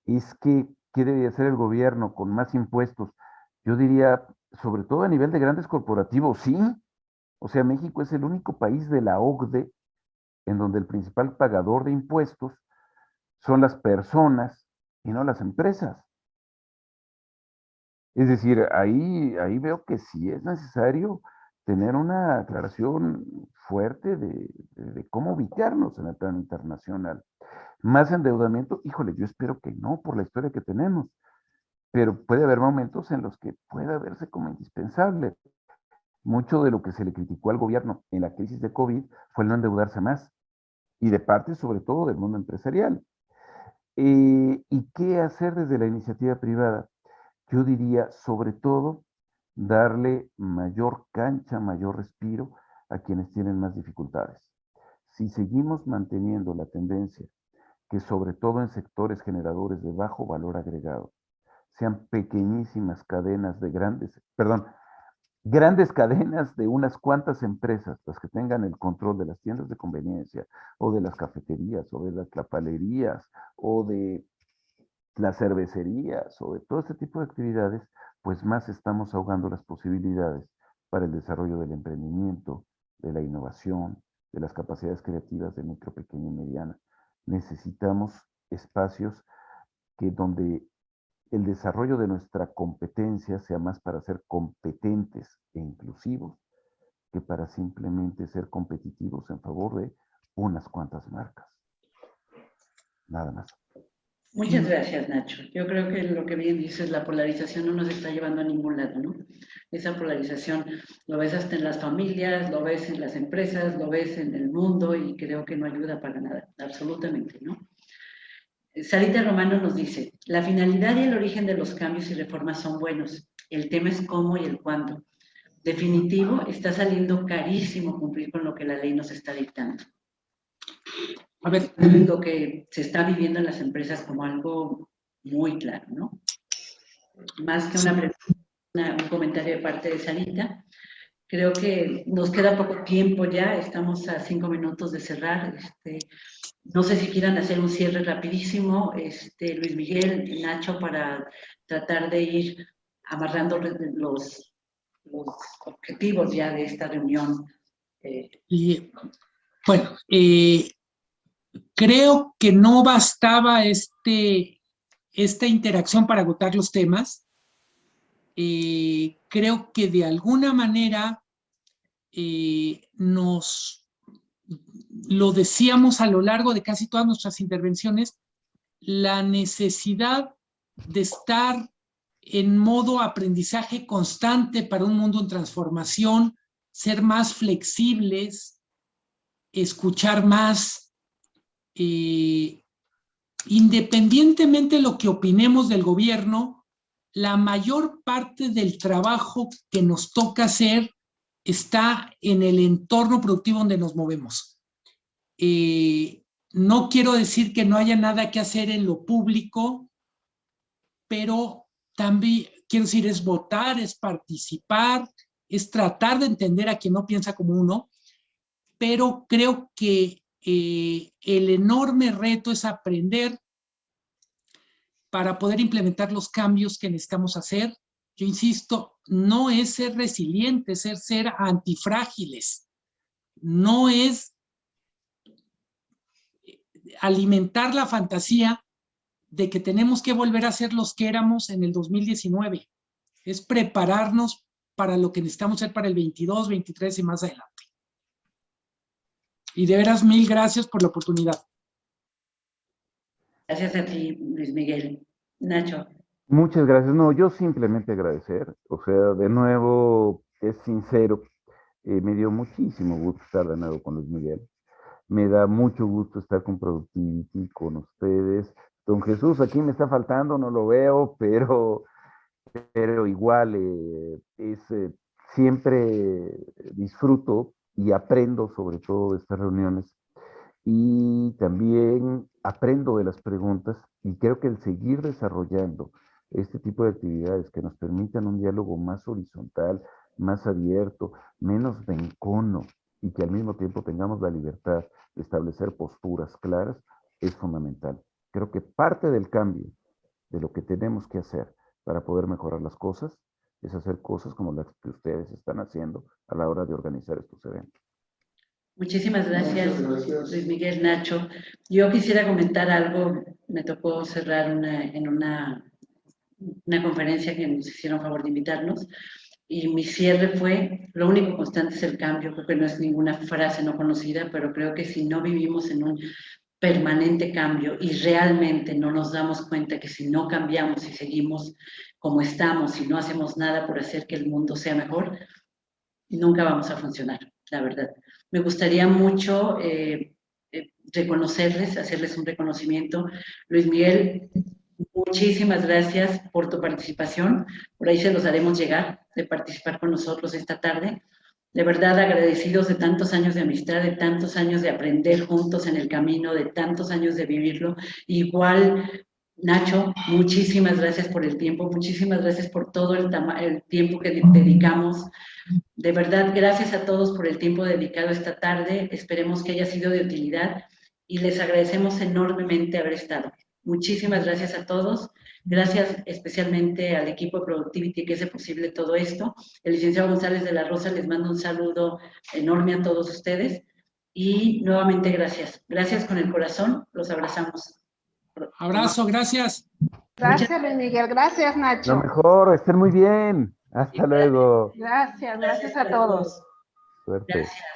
es que, ¿qué debe hacer el gobierno con más impuestos? Yo diría, sobre todo a nivel de grandes corporativos, sí. O sea, México es el único país de la OCDE en donde el principal pagador de impuestos son las personas y no las empresas. Es decir, ahí veo que sí es necesario tener una aclaración fuerte de cómo ubicarnos en el plano internacional. Más endeudamiento, híjole, yo espero que no, por la historia que tenemos, pero puede haber momentos en los que pueda verse como indispensable. Mucho de lo que se le criticó al gobierno en la crisis de COVID fue el no endeudarse más, y de parte sobre todo del mundo empresarial. ¿Y qué hacer desde la iniciativa privada? Yo diría, sobre todo, darle mayor cancha, mayor respiro a quienes tienen más dificultades. Si seguimos manteniendo la tendencia que sobre todo en sectores generadores de bajo valor agregado, sean pequeñísimas cadenas de grandes cadenas de unas cuantas empresas, las que tengan el control de las tiendas de conveniencia, o de las cafeterías, o de las tlapalerías, o de las cervecerías, o de todo este tipo de actividades, pues más estamos ahogando las posibilidades para el desarrollo del emprendimiento, de la innovación, de las capacidades creativas de micro, pequeña y mediana. Necesitamos espacios donde el desarrollo de nuestra competencia sea más para ser competentes e inclusivos que para simplemente ser competitivos en favor de unas cuantas marcas. Nada más. Muchas gracias, Nacho. Yo creo que lo que bien dices, la polarización no nos está llevando a ningún lado, ¿no? Esa polarización lo ves hasta en las familias, lo ves en las empresas, lo ves en el mundo y creo que no ayuda para nada, absolutamente, ¿no? Sarita Romano nos dice, la finalidad y el origen de los cambios y reformas son buenos. El tema es cómo y el cuándo. Definitivo, está saliendo carísimo cumplir con lo que la ley nos está dictando. A ver, Lo que se está viviendo en las empresas como algo muy claro, ¿no? Más que un comentario de parte de Sarita, creo que nos queda poco tiempo ya, estamos a 5 minutos de cerrar. No sé si quieran hacer un cierre rapidísimo, Luis Miguel, Nacho, para tratar de ir amarrando los objetivos ya de esta reunión. Bueno, creo que no bastaba esta interacción para agotar los temas. Creo que de alguna manera lo decíamos a lo largo de casi todas nuestras intervenciones, la necesidad de estar en modo aprendizaje constante para un mundo en transformación, ser más flexibles, escuchar más, independientemente de lo que opinemos del gobierno, la mayor parte del trabajo que nos toca hacer está en el entorno productivo donde nos movemos. No quiero decir que no haya nada que hacer en lo público, pero también quiero decir, es votar, es participar, es tratar de entender a quien no piensa como uno, pero creo que el enorme reto es aprender para poder implementar los cambios que necesitamos hacer. Yo insisto, no es ser resilientes, es ser antifrágiles, no es alimentar la fantasía de que tenemos que volver a ser los que éramos en el 2019. Es prepararnos para lo que necesitamos ser para el 22, 23 y más adelante. Y de veras, mil gracias por la oportunidad. Gracias a ti, Luis Miguel. Nacho. Muchas gracias. No, yo simplemente agradecer. O sea, de nuevo, es sincero. Me dio muchísimo gusto estar de nuevo con Luis Miguel. Me da mucho gusto estar con Productivity, con ustedes. Don Jesús, aquí me está faltando, no lo veo, pero igual siempre disfruto y aprendo sobre todo de estas reuniones. Y también aprendo de las preguntas y creo que el seguir desarrollando este tipo de actividades que nos permitan un diálogo más horizontal, más abierto, menos de encono y que al mismo tiempo tengamos la libertad de establecer posturas claras es fundamental. Creo que parte del cambio de lo que tenemos que hacer para poder mejorar las cosas es hacer cosas como las que ustedes están haciendo a la hora de organizar estos eventos. Muchísimas gracias, Luis Miguel, Nacho. Yo quisiera comentar algo. Me tocó cerrar en una conferencia que nos hicieron favor de invitarnos y mi cierre fue: lo único constante es el cambio. Creo que no es ninguna frase no conocida, pero creo que si no vivimos en un permanente cambio y realmente no nos damos cuenta que si no cambiamos y seguimos como estamos y no hacemos nada por hacer que el mundo sea mejor, nunca vamos a funcionar, la verdad. Me gustaría mucho reconocerles, hacerles un reconocimiento. Luis Miguel, muchísimas gracias por tu participación. Por ahí se los haremos llegar de participar con nosotros esta tarde. De verdad, agradecidos de tantos años de amistad, de tantos años de aprender juntos en el camino, de tantos años de vivirlo. Igual, Nacho, muchísimas gracias por el tiempo, muchísimas gracias por todo el tiempo que dedicamos. De verdad, gracias a todos por el tiempo dedicado esta tarde. Esperemos que haya sido de utilidad y les agradecemos enormemente haber estado. Muchísimas gracias a todos. Gracias especialmente al equipo de Productivity que hace posible todo esto. El licenciado González de la Rosa les mando un saludo enorme a todos ustedes. Y nuevamente gracias. Gracias con el corazón. Los abrazamos. Abrazo, gracias. Gracias, Luis Miguel. Gracias, Nacho. Lo mejor, estén muy bien. Hasta luego. Gracias a todos. Suerte. Gracias.